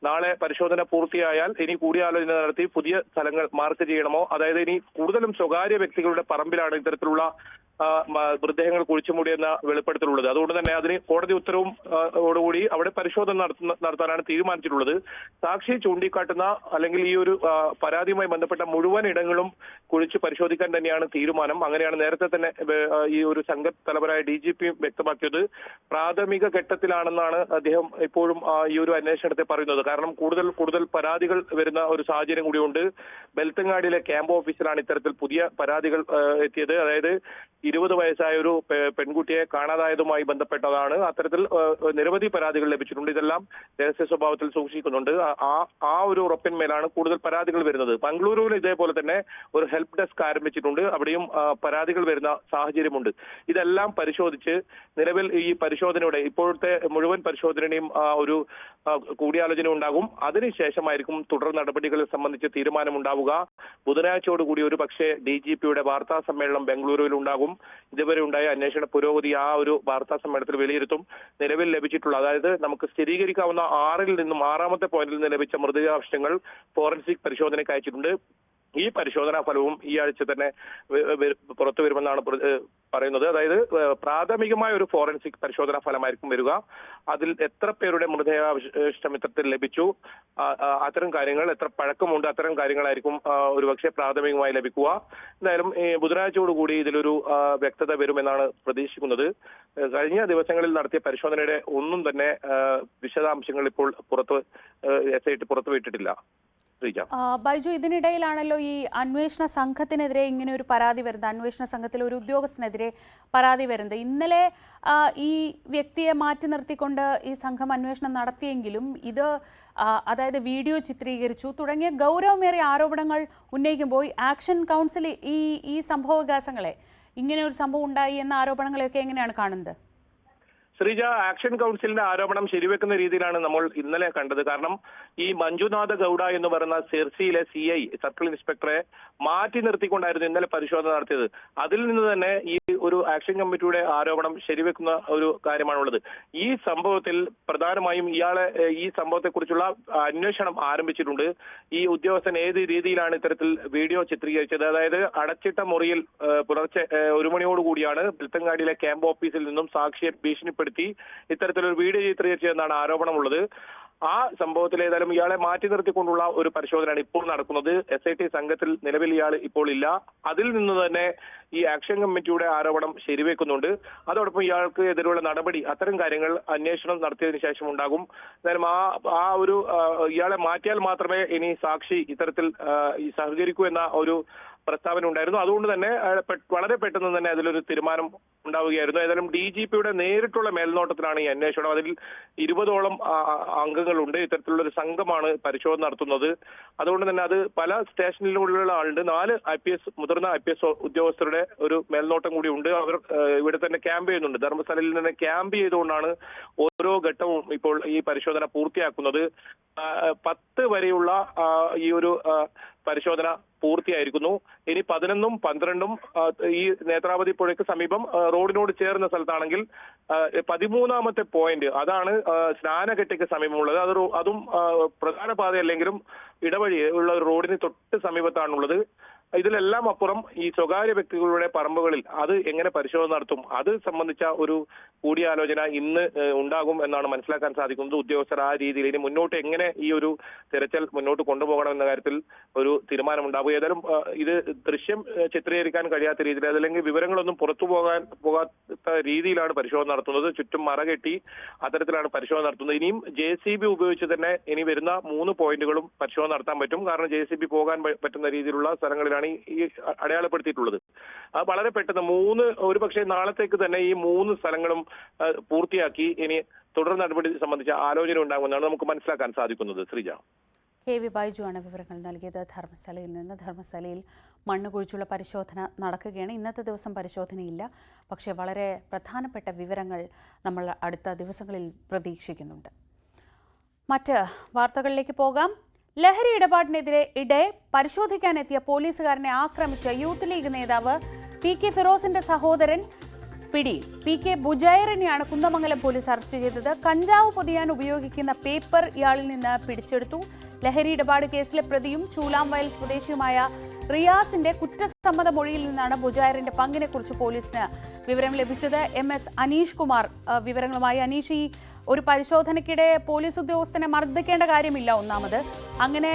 നാളെ പരിശോധന പൂർത്തിയായാൽ ഇനി കൂടിയാലോചന നടത്തി പുതിയ സ്ഥലങ്ങൾ മാർക്ക് ചെയ്യണമോ, അതായത് ഇനി കൂടുതലും സ്വകാര്യ വ്യക്തികളുടെ പറമ്പിലാണ് ഇത്തരത്തിലുള്ള മൃതദേഹങ്ങൾ കുഴിച്ചുമൂടിയെന്ന വെളിപ്പെടുത്തലുള്ളത്. അതുകൊണ്ട് തന്നെ അതിന് കോടതി ഉത്തരവോടുകൂടി അവിടെ പരിശോധന നടത്താനാണ് തീരുമാനിച്ചിട്ടുള്ളത്. സാക്ഷി ചൂണ്ടിക്കാട്ടുന്ന അല്ലെങ്കിൽ ഈ ഒരു പരാതിയുമായി ബന്ധപ്പെട്ട മുഴുവൻ ഇടങ്ങളും കുഴിച്ച് പരിശോധിക്കാൻ തന്നെയാണ് തീരുമാനം. അങ്ങനെയാണ് നേരത്തെ തന്നെ ഈ ഒരു സംഘത്തലവനായ DGP വ്യക്തമാക്കിയത്. പ്രാഥമിക ഘട്ടത്തിലാണെന്നാണ് അദ്ദേഹം ഇപ്പോഴും ഈ ഒരു അന്വേഷണത്തെ പറയുന്നത്. കാരണം കൂടുതൽ പരാതികൾ വരുന്ന ഒരു സാഹചര്യം കൂടിയുണ്ട്. ബെൽത്തങ്ങാടിയിലെ ക്യാമ്പ് ഓഫീസിലാണ് ഇത്തരത്തിൽ പുതിയ പരാതികൾ എത്തിയത്. അതായത് 20 വയസ്സായ ഒരു പെൺകുട്ടിയെ കാണാതായതുമായി ബന്ധപ്പെട്ടതാണ്. അത്തരത്തിൽ നിരവധി പരാതികൾ ലഭിച്ചിട്ടുണ്ട്. ഇതെല്ലാം രഹസ്യ സ്വഭാവത്തിൽ സൂക്ഷിക്കുന്നുണ്ട്. ആ ഒരു ഉറപ്പിന്മേലാണ് കൂടുതൽ പരാതികൾ വരുന്നത്. ബംഗളൂരുവിൽ ഇതേപോലെ തന്നെ ഒരു ഹെൽപ്പ് ഡെസ്ക് ആരംഭിച്ചിട്ടുണ്ട്. അവിടെയും പരാതികൾ വരുന്ന സാഹചര്യമുണ്ട്. ഇതെല്ലാം പരിശോധിച്ച് നിലവിൽ ഈ പരിശോധനയുടെ ഇപ്പോഴത്തെ മുഴുവൻ പരിശോധനയും ഒരു കൂടിയാലോചന ഉണ്ടാകും. അതിനുശേഷമായിരിക്കും തുടർ നടപടികളെ സംബന്ധിച്ച് തീരുമാനമുണ്ടാവുക. ബുധനാഴ്ചയോടുകൂടി ഒരു പക്ഷേ DGPയുടെ വാർത്താ സമ്മേളനം ബംഗളൂരുവിൽ ഉണ്ടാകും. ഇതുവരെ ഉണ്ടായ അന്വേഷണ പുരോഗതി ആ ഒരു വാർത്താ സമ്മേളനത്തിൽ വിലയിരുത്തും. നിലവിൽ ലഭിച്ചിട്ടുള്ള, അതായത് നമുക്ക് സ്ഥിരീകരിക്കാവുന്ന 6ൽ നിന്നും 6ാമത്തെ പോയിന്റിൽ നിന്ന് ലഭിച്ച മൃതദേഹാവശിഷ്ടങ്ങൾ ഫോറൻസിക് പരിശോധനയ്ക്ക് അയച്ചിട്ടുണ്ട്. ഈ പരിശോധനാ ഫലവും ഈ ആഴ്ച തന്നെ പുറത്തു വരുമെന്നാണ് പറയുന്നത്. അതായത് പ്രാഥമികമായ ഒരു ഫോറൻസിക് പരിശോധനാ ഫലമായിരിക്കും വരിക. അതിൽ എത്ര പേരുടെ മൃതദേഹാവശിഷ്ടം ഇത്തരത്തിൽ ലഭിച്ചു, അത്തരം കാര്യങ്ങൾ, എത്ര പഴക്കമുണ്ട്, അത്തരം കാര്യങ്ങളായിരിക്കും ഒരുപക്ഷെ പ്രാഥമികമായി ലഭിക്കുക. എന്തായാലും ബുധനാഴ്ചയോടുകൂടി ഇതിലൊരു വ്യക്തത വരുമെന്നാണ് പ്രതീക്ഷിക്കുന്നത്. കഴിഞ്ഞ ദിവസങ്ങളിൽ നടത്തിയ പരിശോധനയുടെ ഒന്നും തന്നെ വിശദാംശങ്ങൾ ഇപ്പോൾ SIT പുറത്തുവിട്ടിട്ടില്ല. ബൈജു, ഇതിനിടയിലാണല്ലോ ഈ അന്വേഷണ സംഘത്തിനെതിരെ ഇങ്ങനെ ഒരു പരാതി വരുന്നത്, അന്വേഷണ സംഘത്തിലെ ഒരു ഉദ്യോഗസ്ഥനെതിരെ പരാതി വരുന്നത്. ഇന്നലെ ഈ വ്യക്തിയെ മാറ്റി നിർത്തിക്കൊണ്ട് ഈ സംഘം അന്വേഷണം നടത്തിയെങ്കിലും ഇത് അതായത് വീഡിയോ ചിത്രീകരിച്ചു തുടങ്ങിയ ഗൗരവമേറിയ ആരോപണങ്ങൾ ഉന്നയിക്കുമ്പോൾ ആക്ഷൻ കൗൺസിൽ ഈ സംഭവവികാസങ്ങളെ, ഇങ്ങനെ ഒരു സംഭവം ഉണ്ടായി എന്ന ആരോപണങ്ങളെയൊക്കെ എങ്ങനെയാണ് കാണുന്നത്? ശ്രീജ, ആക്ഷൻ കൗൺസിലിന്റെ ആരോപണം ശരിവെക്കുന്ന രീതിയിലാണ് നമ്മൾ ഇന്നലെ കണ്ടത്. കാരണം ഈ മഞ്ജുനാഥ ഗൌഡ എന്ന് പറയുന്ന സിർസിയിലെ CI സർക്കിൾ ഇൻസ്പെക്ടറെ മാറ്റി നിർത്തിക്കൊണ്ടായിരുന്നു ഇന്നലെ പരിശോധന നടത്തിയത്. അതിൽ നിന്ന് തന്നെ ഈ ഒരു ആക്ഷൻ കമ്മിറ്റിയുടെ ആരോപണം ശരിവെക്കുന്ന ഒരു കാര്യമാണുള്ളത്. ഈ സംഭവത്തിൽ പ്രധാനമായും ഈ സംഭവത്തെക്കുറിച്ചുള്ള അന്വേഷണം ആരംഭിച്ചിട്ടുണ്ട്. ഈ ഉദ്യോഗസ്ഥൻ ഏത് രീതിയിലാണ് ഇത്തരത്തിൽ വീഡിയോ ചിത്രീകരിച്ചത്, അതായത് അടച്ചിട്ട മുറിയിൽ പുലർച്ചെ 1 മണിയോടുകൂടിയാണ് ബെൽത്തങ്ങാടിയിലെ ക്യാമ്പ് ഓഫീസിൽ നിന്നും സാക്ഷിയെ ഭീഷണിപ്പെടുത്തി ഇത്തരത്തിലൊരു വീഡിയോ ചിത്രീകരിച്ചതെന്നാണ് ആരോപണമുള്ളത്. ആ സംഭവത്തിൽ ഏതായാലും ഇയാളെ മാറ്റി നിർത്തിക്കൊണ്ടുള്ള ഒരു പരിശോധനയാണ് ഇപ്പോൾ നടക്കുന്നത്. SIT സംഘത്തിൽ നിലവിൽ ഇയാൾ ഇപ്പോൾ ഇല്ല. അതിൽ നിന്ന് തന്നെ ഈ ആക്ഷൻ കമ്മിറ്റിയുടെ ആരോപണം ശരിവെക്കുന്നുണ്ട്. അതോടൊപ്പം ഇയാൾക്ക് എതിരെയുള്ള നടപടി, അത്തരം കാര്യങ്ങൾ അന്വേഷണം നടത്തിയതിനു ശേഷം ഉണ്ടാകും. എന്തായാലും ആ ഒരു ഇയാളെ മാറ്റിയാൽ മാത്രമേ ഇനി സാക്ഷി ഇത്തരത്തിൽ സഹകരിക്കൂ എന്ന ഒരു പ്രസ്താവന ഉണ്ടായിരുന്നു. അതുകൊണ്ട് തന്നെ വളരെ പെട്ടെന്ന് തന്നെ അതിലൊരു തീരുമാനം ഉണ്ടാവുകയായിരുന്നു. ഏതായാലും DGPയുടെ നേരിട്ടുള്ള മേൽനോട്ടത്തിലാണ് ഈ അന്വേഷണം. അതിൽ 20ഓളം അംഗങ്ങളുണ്ട്. ഇത്തരത്തിലുള്ള ഒരു സംഘമാണ് പരിശോധന നടത്തുന്നത്. അതുകൊണ്ട് തന്നെ അത് പല സ്റ്റേഷനിലുള്ള ആളുണ്ട്. 4 മുതിർന്ന IPS ഉദ്യോഗസ്ഥരുടെ ഒരു മേൽനോട്ടം കൂടി ഉണ്ട്. അവർ ഇവിടെ തന്നെ ക്യാമ്പ് ചെയ്യുന്നുണ്ട്. ധർമ്മസ്ഥലയിൽ തന്നെ ക്യാമ്പ് ചെയ്തുകൊണ്ടാണ് ഓരോ ഘട്ടവും ഇപ്പോൾ ഈ പരിശോധന പൂർത്തിയാക്കുന്നത്. 10 വരെയുള്ള ഈ ഒരു പരിശോധന പൂർത്തിയായിരിക്കുന്നു. ഇനി 11ഉം 12ഉം ഈ നേത്രാവതി പുഴയ്ക്ക് സമീപം റോഡിനോട് ചേർന്ന സ്ഥലത്താണെങ്കിൽ 13ാമത്തെ പോയിന്റ്, അതാണ് സ്നാനഘട്ടിക്ക് സമീപമുള്ളത്. അതും പ്രധാന പാതയല്ലെങ്കിലും ഇടവഴി ഉള്ള ഒരു റോഡിന് തൊട്ട് സമീപത്താണുള്ളത്. ഇതിലെല്ലാം അപ്പുറം ഈ സ്വകാര്യ വ്യക്തികളുടെ പറമ്പുകളിൽ അത് എങ്ങനെ പരിശോധന നടത്തും, അത് സംബന്ധിച്ച ഒരു കൂടിയാലോചന ഇന്ന് ഉണ്ടാകും എന്നാണ് മനസ്സിലാക്കാൻ സാധിക്കുന്നത്. ഉദ്യോഗസ്ഥർ ആ രീതിയിൽ ഇനി മുന്നോട്ട് എങ്ങനെ ഈ ഒരു തിരച്ചിൽ മുന്നോട്ട് കൊണ്ടുപോകണം എന്ന കാര്യത്തിൽ ഒരു തീരുമാനമുണ്ടാകും. ഏതായാലും ഇത് ദൃശ്യം ചിത്രീകരിക്കാൻ കഴിയാത്ത രീതിയിൽ, അതല്ലെങ്കിൽ വിവരങ്ങളൊന്നും പോകാത്ത രീതിയിലാണ് പരിശോധന നടത്തുന്നത്. ചുറ്റും മറകെട്ടി അത്തരത്തിലാണ് പരിശോധന നടത്തുന്നത്. ഇനിയും JCB ഉപയോഗിച്ച് തന്നെ ഇനി വരുന്ന 3 പോയിന്റുകളും പരിശോധന നടത്താൻ പറ്റും. കാരണം JCB പോകാൻ പറ്റുന്ന രീതിയിലുള്ള സ്ഥലങ്ങളിലാണ് ഈ അടയാളപ്പെടുത്തിയിട്ടുള്ളത്. വളരെ പെട്ടെന്ന് ഒരുപക്ഷെ നാളത്തേക്ക് തന്നെ ഈ 3 സ്ഥലങ്ങളും പൂർത്തിയാക്കി ഇനി തുടർ നടപടി സംബന്ധിച്ച ആലോചന ഉണ്ടാകുമെന്നാണ് നമുക്ക് മനസ്സിലാക്കാൻ സാധിക്കുന്നത്. ശ്രീജ, KV ബൈജു ആണ് വിവരങ്ങൾ നൽകിയത് ധർമ്മസ്ഥലയിൽ നിന്ന്. ധർമ്മസ്ഥലയിൽ മണ്ണ് കുഴിച്ചുള്ള പരിശോധന നടക്കുകയാണ്. ഇന്നത്തെ ദിവസം പരിശോധനയില്ല, പക്ഷേ വളരെ പ്രധാനപ്പെട്ട വിവരങ്ങൾ നമ്മൾ അടുത്ത ദിവസങ്ങളിൽ പ്രതീക്ഷിക്കുന്നുണ്ട്. മറ്റ് വാർത്തകളിലേക്ക് പോകാം. ലഹരി ഇടപാടിനെതിരെ പരിശോധിക്കാനെത്തിയ പോലീസുകാരനെ ആക്രമിച്ച യൂത്ത് ലീഗ് നേതാവ് PK ഫിറോസിന്റെ സഹോദരൻ പിടിയിൽ. PK ബുജൈറിനെയാണ് കുന്ദമംഗലം പോലീസ് അറസ്റ്റ് ചെയ്തത്. കഞ്ചാവ് പൊതിയാൻ ഉപയോഗിക്കുന്ന പേപ്പർ ഇയാളിൽ നിന്ന് പിടിച്ചെടുത്തു. ലഹരി ഇടപാട് കേസിലെ പ്രതിയും ചൂലാംവയൽ സ്വദേശിയുമായ റിയാസിന്റെ കുറ്റസമ്മത മൊഴിയിൽ നിന്നാണ് ബുജൈറിന്റെ പങ്കിനെക്കുറിച്ച് പോലീസിന് വിവരം ലഭിച്ചത്. MS അനീഷ് കുമാർ വിവരങ്ങളുമായി. അനീഷ്, ഈ ഒരു പരിശോധനയ്ക്കിടെ പോലീസ് ഉദ്യോഗസ്ഥനെ മർദ്ദിക്കേണ്ട കാര്യമില്ല. ഒന്നാമത്, അങ്ങനെ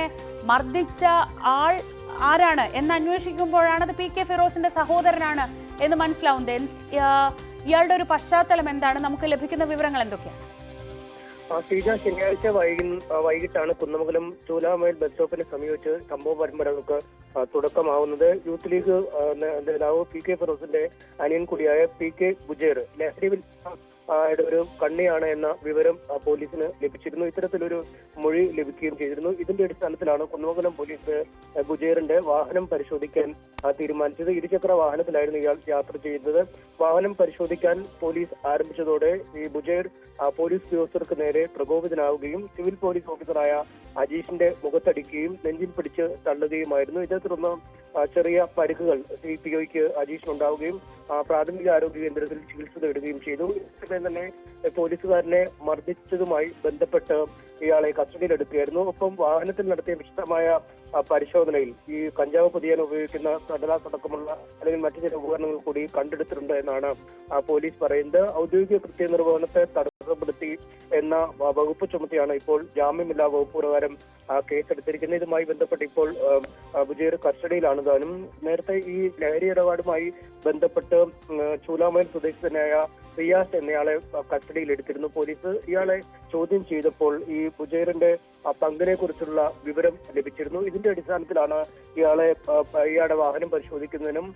മർദ്ദിച്ച ആൾ ആരാണ് എന്ന് അന്വേഷിക്കുമ്പോഴാണ് അത് PK ഫിറോസിന്റെ സഹോദരനാണ് എന്ന് മനസ്സിലാവുന്നത്. ഇയാളുടെ ഒരു പശ്ചാത്തലം എന്താണ്? നമുക്ക് ലഭിക്കുന്ന വിവരങ്ങൾ എന്തൊക്കെയാണ്? ശ്രീജ, ശനിയാഴ്ച വൈകിട്ടാണ് കുന്നമംഗലം ചൂലാമേൽ ബസ് സ്റ്റോപ്പിനെ സമീപിച്ച് സംഭവ പരമ്പരകൾക്ക് തുടക്കമാവുന്നത്. യൂത്ത് ലീഗ് നേതാവ് പി കെ ഫിറോസിന്റെ അനിയൻ കൂടിയായ പി കെ ബുജേർ ലഹരി ഒരു കണ്ണിയാണ് എന്ന വിവരം പോലീസിന് ലഭിച്ചിരുന്നു. ഇത്തരത്തിലൊരു മൊഴി ലഭിക്കുകയും ചെയ്തിരുന്നു. ഇതിന്റെ അടിസ്ഥാനത്തിലാണ് കുന്നമംഗലം പോലീസ് ബുജേറിന്റെ വാഹനം പരിശോധിക്കാൻ തീരുമാനിച്ചത്. ഇരുചക്ര വാഹനത്തിലായിരുന്നു ഇയാൾ യാത്ര ചെയ്യുന്നത്. വാഹനം പരിശോധിക്കാൻ പോലീസ് ആരംഭിച്ചതോടെ ഈ ബുജേർ പോലീസ് ഉദ്യോഗസ്ഥർക്ക് നേരെ പ്രകോപിതനാവുകയും സിവിൽ പോലീസ് ഓഫീസറായ അജീഷിന്റെ മുഖത്തടിക്കുകയും നെഞ്ചിൽ പിടിച്ച് തള്ളുകയുമായിരുന്നു. ഇതേ തുടർന്ന് ചെറിയ പരിക്കുകൾ CPOയ്ക്ക് അജീഷിനുണ്ടാവുകയും പ്രാഥമിക ആരോഗ്യ കേന്ദ്രത്തിൽ ചികിത്സ തേടുകയും ചെയ്തു. ഇതേസമയം തന്നെ പോലീസുകാരനെ മർദ്ദിച്ചതുമായി ബന്ധപ്പെട്ട് ഇയാളെ കസ്റ്റഡിയിലെടുക്കുകയായിരുന്നു. ഒപ്പം വാഹനത്തിൽ നടത്തിയ വിശദമായ പരിശോധനയിൽ ഈ കഞ്ചാവ് പൊതിയാൻ ഉപയോഗിക്കുന്ന കടലാസ് അടക്കമുള്ള അല്ലെങ്കിൽ മറ്റു ചില ഉപകരണങ്ങൾ കൂടി കണ്ടെടുത്തിട്ടുണ്ട് എന്നാണ് പോലീസ് പറയുന്നത്. ഔദ്യോഗിക കൃത്യനിർവഹണത്തെ തടസ്സപ്പെടുത്തി എന്ന വകുപ്പ് ചുമത്തിയാണ് ഇപ്പോൾ ജാമ്യമില്ലാ വകുപ്പ് പ്രകാരം കേസെടുത്തിരിക്കുന്നത്. ഇതുമായി ബന്ധപ്പെട്ട് ഇപ്പോൾ ബുജേർ കസ്റ്റഡിയിലാണ് താനും. നേരത്തെ ഈ ലഹരി ഇടപാടുമായി ബന്ധപ്പെട്ട് ചൂലാമേൽ സ്വദേശിതനായ റിയാസ് എന്നയാളെ കസ്റ്റഡിയിൽ എടുത്തിരുന്നു പോലീസ്. ഇയാളെ ചോദ്യം ചെയ്തപ്പോൾ ഈ ബുജേറിന്റെ പങ്കിനെ കുറിച്ചുള്ള വിവരം ലഭിച്ചിരുന്നു. ഇതിന്റെ അടിസ്ഥാനത്തിലാണ് ഇയാളുടെ വാഹനം പരിശോധിക്കുന്നതിനും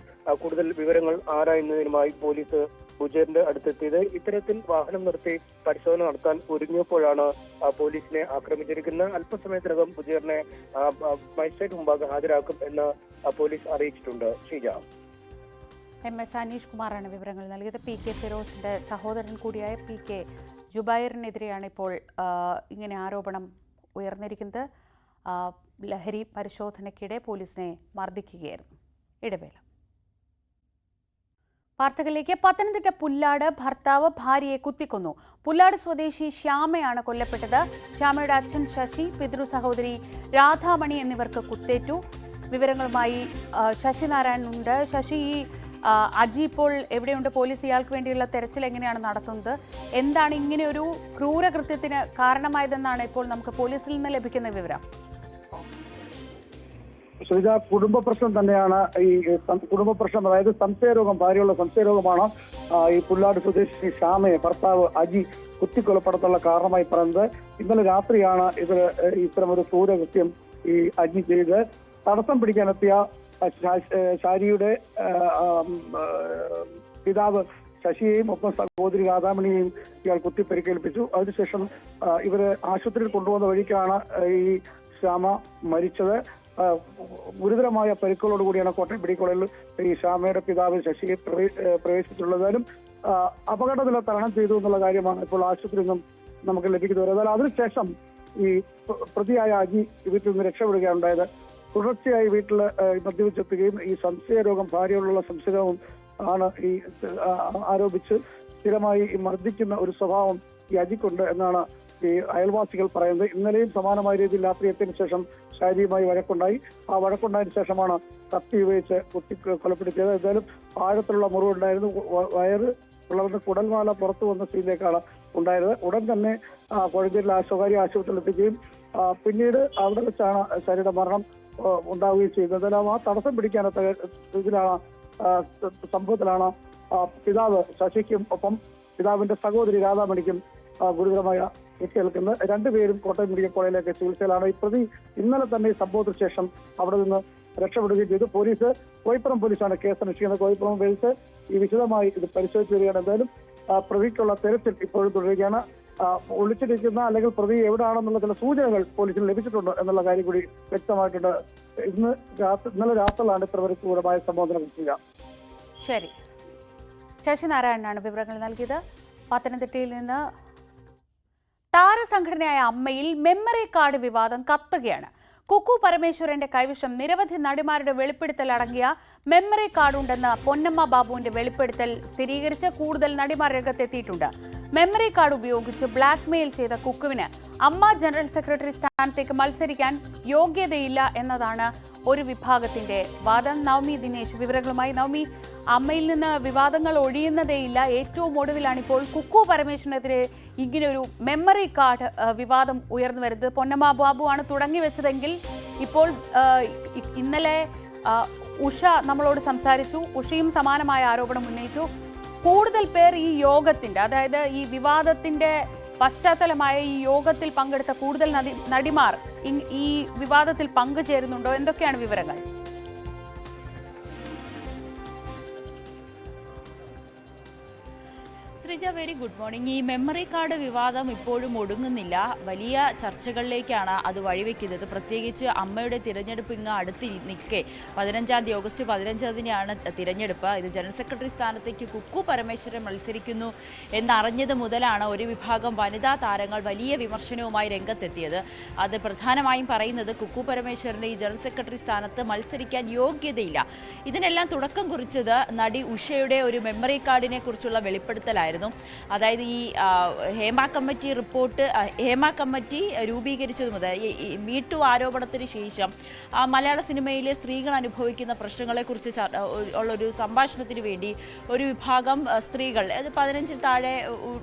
കൂടുതൽ വിവരങ്ങൾ ആരായുന്നതിനുമായി പോലീസ് ബുജേറിന്റെ അടുത്തെത്തിയത്. ഇത്തരത്തിൽ വാഹനം നിർത്തി പരിശോധന നടത്താൻ ഒരുങ്ങിയപ്പോഴാണ് പോലീസിനെ ആക്രമിച്ചിരിക്കുന്നത്. അല്പസമയത്തിനകം ബുജേറിനെ മജിസ്ട്രേറ്റ് മുമ്പാകെ ഹാജരാക്കും എന്ന് പോലീസ് അറിയിച്ചിട്ടുണ്ട്. ഷീജ. MS അനീഷ് കുമാറാണ് വിവരങ്ങൾ നൽകിയത്. പി കെ ഫിറോസിന്റെ സഹോദരൻ കൂടിയായ പി കെ ജുബൈറിനെതിരെയാണ് ഇപ്പോൾ ഇങ്ങനെ ആരോപണം ഉയർന്നിരിക്കുന്നത്. ലഹരി പരിശോധനയ്ക്കിടെ പോലീസിനെ മർദ്ദിക്കുകയായിരുന്നു. ഇടവേള. വാർത്തകളിലേക്ക്. പത്തനംതിട്ട പുല്ലാട് ഭർത്താവ് ഭാര്യയെ കുത്തിക്കൊന്നു. പുല്ലാട് സ്വദേശി ശ്യാമയാണ് കൊല്ലപ്പെട്ടത്. ശ്യാമയുടെ അച്ഛൻ ശശി, പിതൃ സഹോദരി രാധാമണി എന്നിവർക്ക് കുത്തേറ്റു. വിവരങ്ങളുമായി ശശിനാരായണൻ ഉണ്ട്. ശശി, ഈ അജി ഇപ്പോൾ എവിടെയുണ്ട്? പോലീസ് ഇയാൾക്ക് വേണ്ടിയുള്ള തെരച്ചിൽ എങ്ങനെയാണ് നടത്തുന്നത്? എന്താണ് ഇങ്ങനെ ഒരു ക്രൂരകൃത്യത്തിന് കാരണമായതെന്നാണ് ഇപ്പോൾ നമുക്ക് പോലീസിൽ നിന്ന് ലഭിക്കുന്ന വിവരം? ശ്രീജ, കുടുംബ പ്രശ്നം തന്നെയാണ്. ഈ കുടുംബ പ്രശ്നം, അതായത് സംശയരോഗം, ഭാര്യയുള്ള സംശയരോഗമാണ് ഈ പുല്ലാട് സ്വദേശി ശ്യാമയെ ഭർത്താവ് അജി കുത്തിക്കൊലപ്പെടുത്തുള്ള കാരണമായി പറയുന്നത്. ഇന്നലെ രാത്രിയാണ് ഇത്തരമൊരു ക്രൂരകൃത്യം ഈ അജി ചെയ്ത് തടസ്സം പിടിക്കാനെത്തിയ ഷാരിയുടെ പിതാവ് ശശിയെയും ഒപ്പം സഹോദരി രാധാമണിയെയും ഇയാൾ കുത്തിപ്പരിക്കേൽപ്പിച്ചു. അതിനുശേഷം ഇവരെ ആശുപത്രിയിൽ കൊണ്ടുപോകുന്ന വഴിക്കാണ് ഈ ശ്യാമ മരിച്ചത്. ഗുരുതരമായ പരിക്കുകളോടുകൂടിയാണ് കോട്ടയം മെഡിക്കൽ കോളേജിൽ ഈ ശ്യാമയുടെ പിതാവ് ശശിയെ പ്രവേശിച്ചിട്ടുള്ളതായാലും അപകടനില തരണം ചെയ്തു എന്നുള്ള കാര്യമാണ് ഇപ്പോൾ ആശുപത്രിയിൽ നിന്നും നമുക്ക് ലഭിക്കുന്നത്. എന്നാൽ അതിനുശേഷം ഈ പ്രതിയായ അജി വീട്ടിൽ നിന്ന് രക്ഷപ്പെടുകയാണ് ഉണ്ടായത്. തുടർച്ചയായി വീട്ടിൽ മദ്യപിച്ചെത്തുകയും ഈ സംശയരോഗം, ഭാര്യയോടുള്ള സംശയരോഗം ആണ് ഈ ആരോപിച്ച് സ്ഥിരമായി മർദ്ദിക്കുന്ന ഒരു സ്വഭാവം ഈ അജിക്കുണ്ട് എന്നാണ് ഈ അയൽവാസികൾ പറയുന്നത്. ഇന്നലെയും സമാനമായ രീതിയിൽ രാത്രി എത്തിയതിനു ശേഷം ശാരീരികമായി വഴക്കുണ്ടായി. ആ വഴക്കുണ്ടായതിനു ശേഷമാണ് കത്തി ഉപയോഗിച്ച് കുത്തി കൊലപ്പെടുത്തിയത്. എന്തായാലും ആഴത്തിലുള്ള മുറിവുണ്ടായിരുന്നു. വയറ് പിളർന്ന് കുടൽമാല പുറത്തു വന്ന സ്ഥിതിയിലേക്കാണ് ഉണ്ടായത്. ഉടൻ തന്നെ കോഴഞ്ചേരിയിലെ സ്വകാര്യ ആശുപത്രിയിൽ എത്തിക്കുകയും പിന്നീട് അവിടെ വെച്ചാണ് ശാരിയുടെ മരണം ഉണ്ടാവുകയും ചെയ്യുന്നത്. എന്തായാലും ആ തടസ്സം പിടിക്കാനത്ത ഇതിലാണ് സംഭവത്തിലാണ് പിതാവ് ശശിക്കും ഒപ്പം പിതാവിന്റെ സഹോദരി രാധാമണിക്കും ഗുരുതരമായ ഏൽക്കുന്നത്. രണ്ടുപേരും കോട്ടയം മെഡിക്കൽ കോളേജിലേക്ക് ചികിത്സയിലാണ്. ഈ പ്രതി ഇന്നലെ തന്നെ ഈ സംഭവത്തിന് ശേഷം അവിടെ നിന്ന് രക്ഷപ്പെടുകയും ചെയ്തു. കോയിപ്പുറം പോലീസാണ് കേസ് അന്വേഷിക്കുന്നത്. കോയിപ്പുറം പോലീസ് ഈ വിശദമായി ഇത് പരിശോധിച്ചു വരികയാണ്. എന്തായാലും പ്രതിക്കുള്ള തെരച്ചിൽ ഇപ്പോഴും തുടരുകയാണ്. ഒളിച്ചിരിക്കുന്ന അല്ലെങ്കിൽ പ്രതി എവിടെയാണെന്നുള്ള ചില സൂചനകൾ പോലീസിന് ലഭിച്ചിട്ടുണ്ട് എന്നുള്ള കാര്യം കൂടി വ്യക്തമായിട്ടുണ്ട്. ഇന്നലെ രാത്രിയിലാണ് ഇത്ര ഒരു ക്രൂരമായ സംഭവത്തിനെ കുറിച്ച്. ശരി, ശശിനാരായണനാണ് വിവരങ്ങൾ നൽകിയത്. പത്തനംതിട്ടയിൽ നിന്ന്. താരസംഘടനയായ അമ്മയിൽ മെമ്മറി കാർഡ് വിവാദം കത്തുകയാണ്. കുക്കു പരമേശ്വരന്റെ കൈവശം നിരവധി നടിമാരുടെ വെളിപ്പെടുത്തൽ അടങ്ങിയ മെമ്മറി കാർഡ് ഉണ്ടെന്ന് പൊന്നമ്മ ബാബുവിന്റെ വെളിപ്പെടുത്തൽ സ്ഥിരീകരിച്ച് കൂടുതൽ നടിമാർ രംഗത്തെത്തിയിട്ടുണ്ട്. മെമ്മറി കാർഡ് ഉപയോഗിച്ച് ബ്ലാക്ക്മെയിൽ ചെയ്ത കുക്കുവിന് അമ്മ ജനറൽ സെക്രട്ടറി സ്ഥാനത്തേക്ക് മത്സരിക്കാൻ യോഗ്യതയില്ല എന്നതാണ് ഒരു വിഭാഗത്തിന്റെ വാദം. നവമി ദിനേശ് വിവരങ്ങളുമായി. നവമി, അമ്മയിൽ നിന്ന് വിവാദങ്ങൾ ഒഴിയുന്നതേയില്ല. ഏറ്റവും ഒടുവിലാണ് ഇപ്പോൾ കുക്കു പരമേശ്വരനെതിരെ ഇങ്ങനെയൊരു മെമ്മറി കാർഡ് വിവാദം ഉയർന്നു വരുന്നത്. പൊന്നമ്മ ബാബു ആണ് തുടങ്ങി വെച്ചതെങ്കിൽ ഇപ്പോൾ ഇന്നലെ ഉഷ നമ്മളോട് സംസാരിച്ചു. ഉഷയും സമാനമായ ആരോപണം ഉന്നയിച്ചു. കൂടുതൽ പേർ ഈ യോഗത്തിന്റെ, അതായത് ഈ വിവാദത്തിന്റെ പശ്ചാത്തലമായ ഈ യോഗത്തിൽ പങ്കെടുത്ത കൂടുതൽ നടിമാർ ഈ വിവാദത്തിൽ പങ്കുചേരുന്നുണ്ടോ? എന്തൊക്കെയാണ് വിവരങ്ങൾ? Sreeja, very good morning. ഈ മെമ്മറി കാർഡ് വിവാദം ഇപ്പോഴും ഒടുങ്ങുന്നില്ല. വലിയ ചർച്ചകളിലേക്കാണ് അത് വഴിവെക്കുന്നത്. പ്രത്യേകിച്ച് അമ്മയുടെ തിരഞ്ഞെടുപ്പ് ഇങ്ങ് അടുത്ത് നിൽക്കെ ഓഗസ്റ്റ് 15-ാണ് തിരഞ്ഞെടുപ്പ്. ഇത് ജനറൽ സെക്രട്ടറി സ്ഥാനത്തേക്ക് കുക്കു പരമേശ്വരൻ മത്സരിക്കുന്നു എന്നറിഞ്ഞത് മുതലാണ് ഒരു വിഭാഗം വനിതാ താരങ്ങൾ വലിയ വിമർശനവുമായി രംഗത്തെത്തിയത്. അത് പ്രധാനമായും പറയുന്നത് കുക്കു പരമേശ്വരന്റെ ഈ ജനറൽ സെക്രട്ടറി സ്ഥാനത്ത് മത്സരിക്കാൻ യോഗ്യതയില്ല. ഇതിനെല്ലാം തുടക്കം കുറിച്ചത് നടി ഉഷയുടെ ഒരു മെമ്മറി കാർഡിനെ കുറിച്ചുള്ള വെളിപ്പെടുത്തലായിരുന്നു. അതായത് ഈ ഹേമ കമ്മിറ്റി രൂപീകരിച്ചത് മുതൽ ഈ മീട്ടു ആരോപണത്തിന് ശേഷം മലയാള സിനിമയിലെ സ്ത്രീകൾ അനുഭവിക്കുന്ന പ്രശ്നങ്ങളെക്കുറിച്ച് ഉള്ളൊരു സംഭാഷണത്തിന് വേണ്ടി ഒരു വിഭാഗം സ്ത്രീകൾ, അത് 15-ൽ താഴെ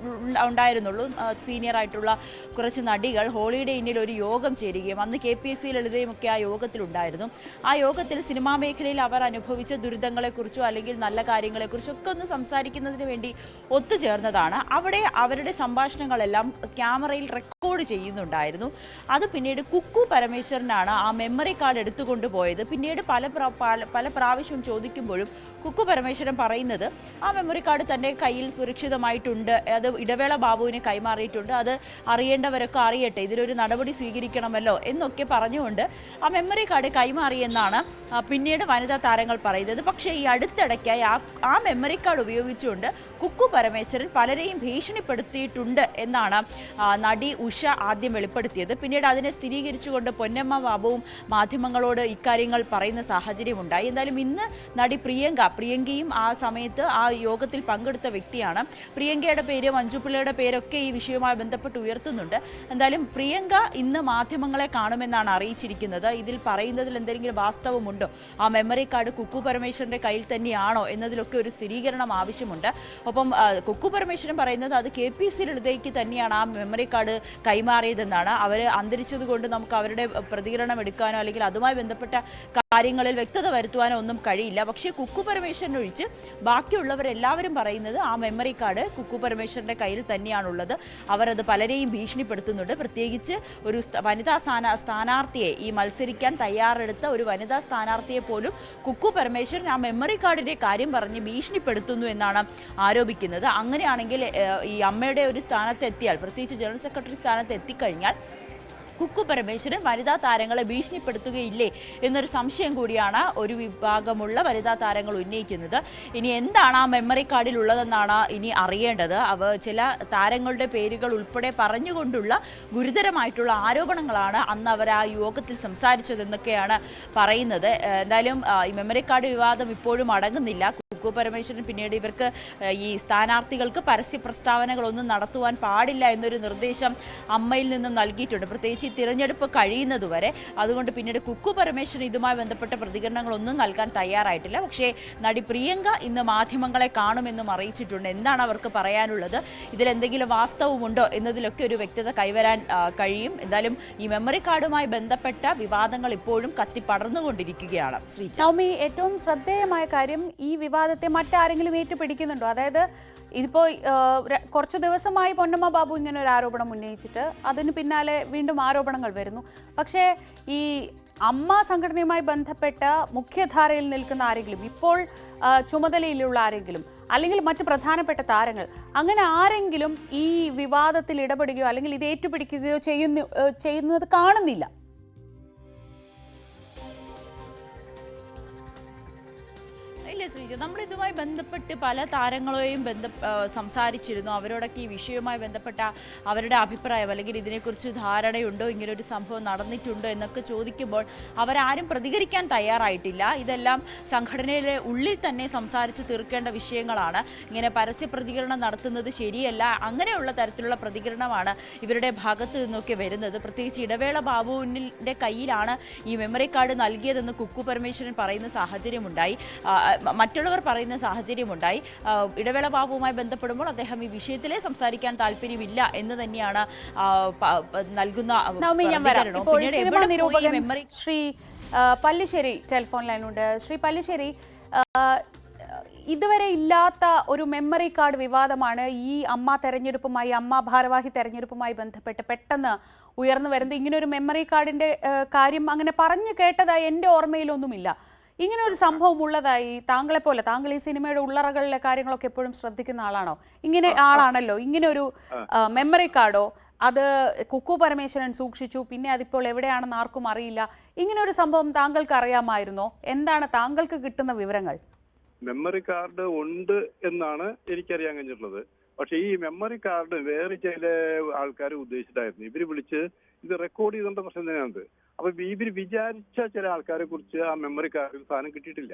ഉണ്ടായിരുന്നുള്ളൂ, സീനിയർ ആയിട്ടുള്ള കുറച്ച് നടികൾ ഹോളിഡേ ഇന്നിൽ ഒരു യോഗം ചേരുകയും അന്ന് KPSC ലളിതയുമൊക്കെ ആ യോഗത്തിലുണ്ടായിരുന്നു. ആ യോഗത്തിൽ സിനിമാ മേഖലയിൽ അവർ അനുഭവിച്ച ദുരിതങ്ങളെക്കുറിച്ചോ അല്ലെങ്കിൽ നല്ല കാര്യങ്ങളെക്കുറിച്ചോ ഒക്കെ ഒന്ന് സംസാരിക്കുന്നതിന് വേണ്ടി ഒത്തുചേർന്നതാണ്. അവിടെ അവരുടെ സംഭാഷണങ്ങളെല്ലാം ക്യാമറയിൽ റെക്കോർഡ് ചെയ്യുന്നുണ്ടായിരുന്നു. അത് പിന്നീട് കുക്കു പരമേശ്വരനാണ് ആ മെമ്മറി കാർഡ് എടുത്തുകൊണ്ടുപോയത്. പിന്നീട് പല പ്രാവശ്യവും ചോദിക്കുമ്പോഴും കുക്കു പരമേശ്വരൻ പറയുന്നത് ആ മെമ്മറി കാർഡ് തൻ്റെ കയ്യിൽ സുരക്ഷിതമായിട്ടുണ്ട്, അത് ഇടവേള ബാബുവിന് കൈമാറിയിട്ടുണ്ട്, അത് അറിയേണ്ടവരൊക്കെ അറിയട്ടെ, ഇതിലൊരു നടപടി സ്വീകരിക്കണമല്ലോ എന്നൊക്കെ പറഞ്ഞുകൊണ്ട് ആ മെമ്മറി കാർഡ് കൈമാറിയെന്നാണ് പിന്നീട് വനിതാ താരങ്ങൾ പറയുന്നത്. പക്ഷേ ഈ അടുത്തിടയ്ക്കായി ആ മെമ്മറി കാർഡ് ഉപയോഗിച്ചുകൊണ്ട് കുക്കു പരമേശ്വരൻ പലരെയും ഭീഷണിപ്പെടുത്തിയിട്ടുണ്ട് എന്നാണ് നടി ഉഷ ആദ്യം വെളിപ്പെടുത്തിയത്. പിന്നീട് അതിനെ സ്ഥിരീകരിച്ചുകൊണ്ട് പൊന്നമ്മ ബാബുവും മാധ്യമങ്ങളോട് ഇക്കാര്യങ്ങൾ പറയുന്ന സാഹചര്യമുണ്ടായി. എന്തായാലും ഇന്ന് നടി പ്രിയങ്കയും ആ സമയത്ത് ആ യോഗത്തിൽ പങ്കെടുത്ത വ്യക്തിയാണ്. പ്രിയങ്കയുടെ പേര്, മഞ്ജുപിള്ളയുടെ പേരൊക്കെ ഈ വിഷയവുമായി ബന്ധപ്പെട്ട് ഉയർത്തുന്നുണ്ട്. എന്തായാലും പ്രിയങ്ക ഇന്ന് മാധ്യമങ്ങളെ കാണുമെന്നാണ് അറിയിച്ചിരിക്കുന്നത്. ഇതിൽ പറയുന്നതിൽ എന്തെങ്കിലും വാസ്തവമുണ്ടോ, ആ മെമ്മറി കാർഡ് കുക്കു പരമേശ്വരന്റെ കയ്യിൽ തന്നെയാണോ എന്നതിലൊക്കെ ഒരു സ്ഥിരീകരണം ആവശ്യമുണ്ട്. ഒപ്പം കുക്കു പരമേശ്വരൻ പറയുന്നത് അത് KPSC ലളിതയ്ക്ക് തന്നെയാണ് ആ മെമ്മറി കാർഡ് കൈമാറിയതെന്നാണ്. അവർ അന്തരിച്ചതുകൊണ്ട് നമുക്ക് അവരുടെ പ്രതികരണം എടുക്കാനോ അല്ലെങ്കിൽ അതുമായി ബന്ധപ്പെട്ട കാര്യങ്ങളിൽ വ്യക്തത വരുത്തുവാനോ ഒന്നും കഴിയില്ല. പക്ഷേ കുക്കു പരമേശ്വരൻ ഒഴിച്ച് ബാക്കിയുള്ളവരെല്ലാവരും പറയുന്നത് ആ മെമ്മറി കാർഡ് കുക്കു പരമേശ്വരന്റെ കയ്യിൽ തന്നെയാണുള്ളത്. അവരത് പലരെയും ഭീഷണിപ്പെടുത്തുന്നുണ്ട്. പ്രത്യേകിച്ച് ഒരു വനിതാ സ്ഥാനാർത്ഥിയെ, ഈ മത്സരിക്കാൻ തയ്യാറെടുത്ത ഒരു വനിതാ സ്ഥാനാർത്ഥിയെ പോലും കുക്കു പരമേശ്വരൻ ആ മെമ്മറി കാർഡിന്റെ കാര്യം പറഞ്ഞ് ഭീഷണിപ്പെടുത്തുന്നു എന്നാണ് ആരോപിക്കുന്നത്. അങ്ങനെയാണെങ്കിൽ ഈ അമ്മയുടെ ഒരു സ്ഥാനത്ത് എത്തിയാൽ, പ്രത്യേകിച്ച് ജനറൽ സെക്രട്ടറി സ്ഥാനത്ത് എത്തിക്കഴിഞ്ഞാൽ കുക്കു പരമേശ്വരൻ വനിതാ താരങ്ങളെ ഭീഷണിപ്പെടുത്തുകയില്ലേ എന്നൊരു സംശയം കൂടിയാണ് ഒരു വിഭാഗമുള്ള വനിതാ താരങ്ങൾ ഉന്നയിക്കുന്നത്. ഇനി എന്താണ് ആ മെമ്മറി കാർഡിൽ ഉള്ളതെന്നാണ് ഇനി അറിയേണ്ടത്. ചില താരങ്ങളുടെ പേരുകൾ ഉൾപ്പെടെ പറഞ്ഞുകൊണ്ടുള്ള ഗുരുതരമായിട്ടുള്ള ആരോപണങ്ങളാണ് അന്ന് അവർ ആ യോഗത്തിൽ സംസാരിച്ചതെന്നൊക്കെയാണ് പറയുന്നത്. എന്തായാലും ഈ മെമ്മറി കാർഡ് വിവാദം ഇപ്പോഴും അടങ്ങുന്നില്ല. കുക്കു പരമേശ്വരൻ പിന്നീട് ഇവർക്ക് ഈ സ്ഥാനാർത്ഥികൾക്ക് പരസ്യ പ്രസ്താവനകളൊന്നും നടത്തുവാൻ പാടില്ല എന്നൊരു നിർദ്ദേശം അമ്മയിൽ നിന്നും നൽകിയിട്ടുണ്ട്, പ്രത്യേകിച്ച് ഈ തിരഞ്ഞെടുപ്പ് കഴിയുന്നതുവരെ. അതുകൊണ്ട് പിന്നീട് കുക്കു പരമേശ്വരൻ ഇതുമായി ബന്ധപ്പെട്ട പ്രതികരണങ്ങളൊന്നും നൽകാൻ തയ്യാറായിട്ടില്ല. പക്ഷേ നടി പ്രിയങ്ക ഇന്ന് മാധ്യമങ്ങളെ കാണുമെന്നും അറിയിച്ചിട്ടുണ്ട്. എന്താണ് അവർക്ക് പറയാനുള്ളത്, ഇതിലെന്തെങ്കിലും വാസ്തവമുണ്ടോ എന്നതിലൊക്കെ ഒരു വ്യക്തത കൈവരാൻ കഴിയും. എന്തായാലും ഈ മെമ്മറി കാർഡുമായി ബന്ധപ്പെട്ട വിവാദങ്ങൾ ഇപ്പോഴും കത്തിപ്പടർന്നുകൊണ്ടിരിക്കുകയാണ്. ശ്രീജ, ഏറ്റവും ശ്രദ്ധേയമായ കാര്യം, ഈ വിവാദത്തെ മറ്റാരെങ്കിലും ഏറ്റുപിടിക്കുന്നുണ്ടോ? അതായത് ഇതിപ്പോൾ കുറച്ച് ദിവസമായി പൊന്നമ്മ ബാബു ഇങ്ങനെ ഒരു ആരോപണം ഉന്നയിച്ചിട്ട് അതിന് പിന്നാലെ വീണ്ടും ആരോപണങ്ങൾ വരുന്നു. പക്ഷേ ഈ അമ്മ സംഘടനയുമായി ബന്ധപ്പെട്ട മുഖ്യധാരയിൽ നിൽക്കുന്ന ആരെങ്കിലും, ഇപ്പോൾ ചുമതലയിലുള്ള ആരെങ്കിലും, അല്ലെങ്കിൽ മറ്റ് പ്രധാനപ്പെട്ട താരങ്ങൾ, അങ്ങനെ ആരെങ്കിലും ഈ വിവാദത്തിൽ ഇടപെടുകയോ അല്ലെങ്കിൽ ഇത് ഏറ്റുപിടിക്കുകയോ ചെയ്യുന്നത് കാണുന്നില്ല. ഇല്ല ശ്രീജ, നമ്മളിതുമായി ബന്ധപ്പെട്ട് പല താരങ്ങളെയും സംസാരിച്ചിരുന്നു. അവരോടൊക്കെ ഈ വിഷയവുമായി ബന്ധപ്പെട്ട അവരുടെ അഭിപ്രായം അല്ലെങ്കിൽ ഇതിനെക്കുറിച്ച് ധാരണയുണ്ടോ, ഇങ്ങനൊരു സംഭവം നടന്നിട്ടുണ്ടോ എന്നൊക്കെ ചോദിക്കുമ്പോൾ അവരാരും പ്രതികരിക്കാൻ തയ്യാറായിട്ടില്ല. ഇതെല്ലാം സംഘടനയിലെ ഉള്ളിൽ തന്നെ സംസാരിച്ച് തീർക്കേണ്ട വിഷയങ്ങളാണ്. ഇങ്ങനെ പരസ്യ പ്രതികരണം നടത്തുന്നത് ശരിയല്ല. അങ്ങനെയുള്ള തരത്തിലുള്ള പ്രതികരണമാണ് ഇവരുടെ ഭാഗത്ത് നിന്നൊക്കെ വരുന്നത്. പ്രത്യേകിച്ച് ഇടവേള ബാബുവിൻ്റെ കയ്യിലാണ് ഈ മെമ്മറി കാർഡ് നൽകിയതെന്ന് കുക്കു പരമേശ്വരൻ പറയുന്ന സാഹചര്യമുണ്ടായി, മറ്റുള്ളവർ പറയുന്ന സാഹചര്യമുണ്ടായി. ഇടവേള ബാബുവുമായി ബന്ധപ്പെടുമ്പോൾ അദ്ദേഹം ഈ വിഷയത്തിലെ സംസാരിക്കാൻ താല്പര്യമില്ല എന്ന് തന്നെയാണ് നൽകുന്ന. ശ്രീ പല്ലിശ്ശേരി ടെലിഫോൺ ലൈനുണ്ട്. ശ്രീ പല്ലിശ്ശേരി, ഇതുവരെ ഇല്ലാത്ത ഒരു മെമ്മറി കാർഡ് വിവാദമാണ് ഈ അമ്മ ഭാരവാഹി തെരഞ്ഞെടുപ്പുമായി ബന്ധപ്പെട്ട് പെട്ടെന്ന് ഉയർന്നു വരുന്നത്. ഇങ്ങനെ ഒരു മെമ്മറി കാർഡിന്റെ കാര്യം അങ്ങനെ പറഞ്ഞു കേട്ടതായി എൻ്റെ ഓർമ്മയിലൊന്നുമില്ല. ഇങ്ങനെ ഒരു സംഭവം ഉള്ളതായി താങ്കൾ ഈ സിനിമയുടെ ഉള്ളറകളിലെ കാര്യങ്ങളൊക്കെ എപ്പോഴും ശ്രദ്ധിക്കുന്ന ആളാണോ? ആളാണല്ലോ. ഇങ്ങനെ ഒരു മെമ്മറി കാർഡോ അത് കുക്കു പരമേശ്വരൻ സൂക്ഷിച്ചു, പിന്നെ അതിപ്പോൾ എവിടെയാണെന്ന് ആർക്കും അറിയില്ല. ഇങ്ങനെ ഒരു സംഭവം താങ്കൾക്ക് അറിയാമായിരുന്നോ? എന്താണ് താങ്കൾക്ക് കിട്ടുന്ന വിവരങ്ങൾ? മെമ്മറി കാർഡ് ഉണ്ട് എന്നാണ് എനിക്കറിയാൻ കഴിഞ്ഞിട്ടുള്ളത്. പക്ഷെ ഈ മെമ്മറി കാർഡ് വേറെ ചില ആൾക്കാർ ഉദ്ദേശിച്ചിട്ടായിരുന്നു ഇവര് വിളിച്ച് ഇത് റെക്കോർഡ് ചെയ്തേണ്ട പ്രശ്നം തന്നെയാണ്. അപ്പൊ ഇവര് വിചാരിച്ച ചില ആൾക്കാരെ കുറിച്ച് ആ മെമ്മറി കാർഡിൽ സാധനം കിട്ടിയിട്ടില്ല.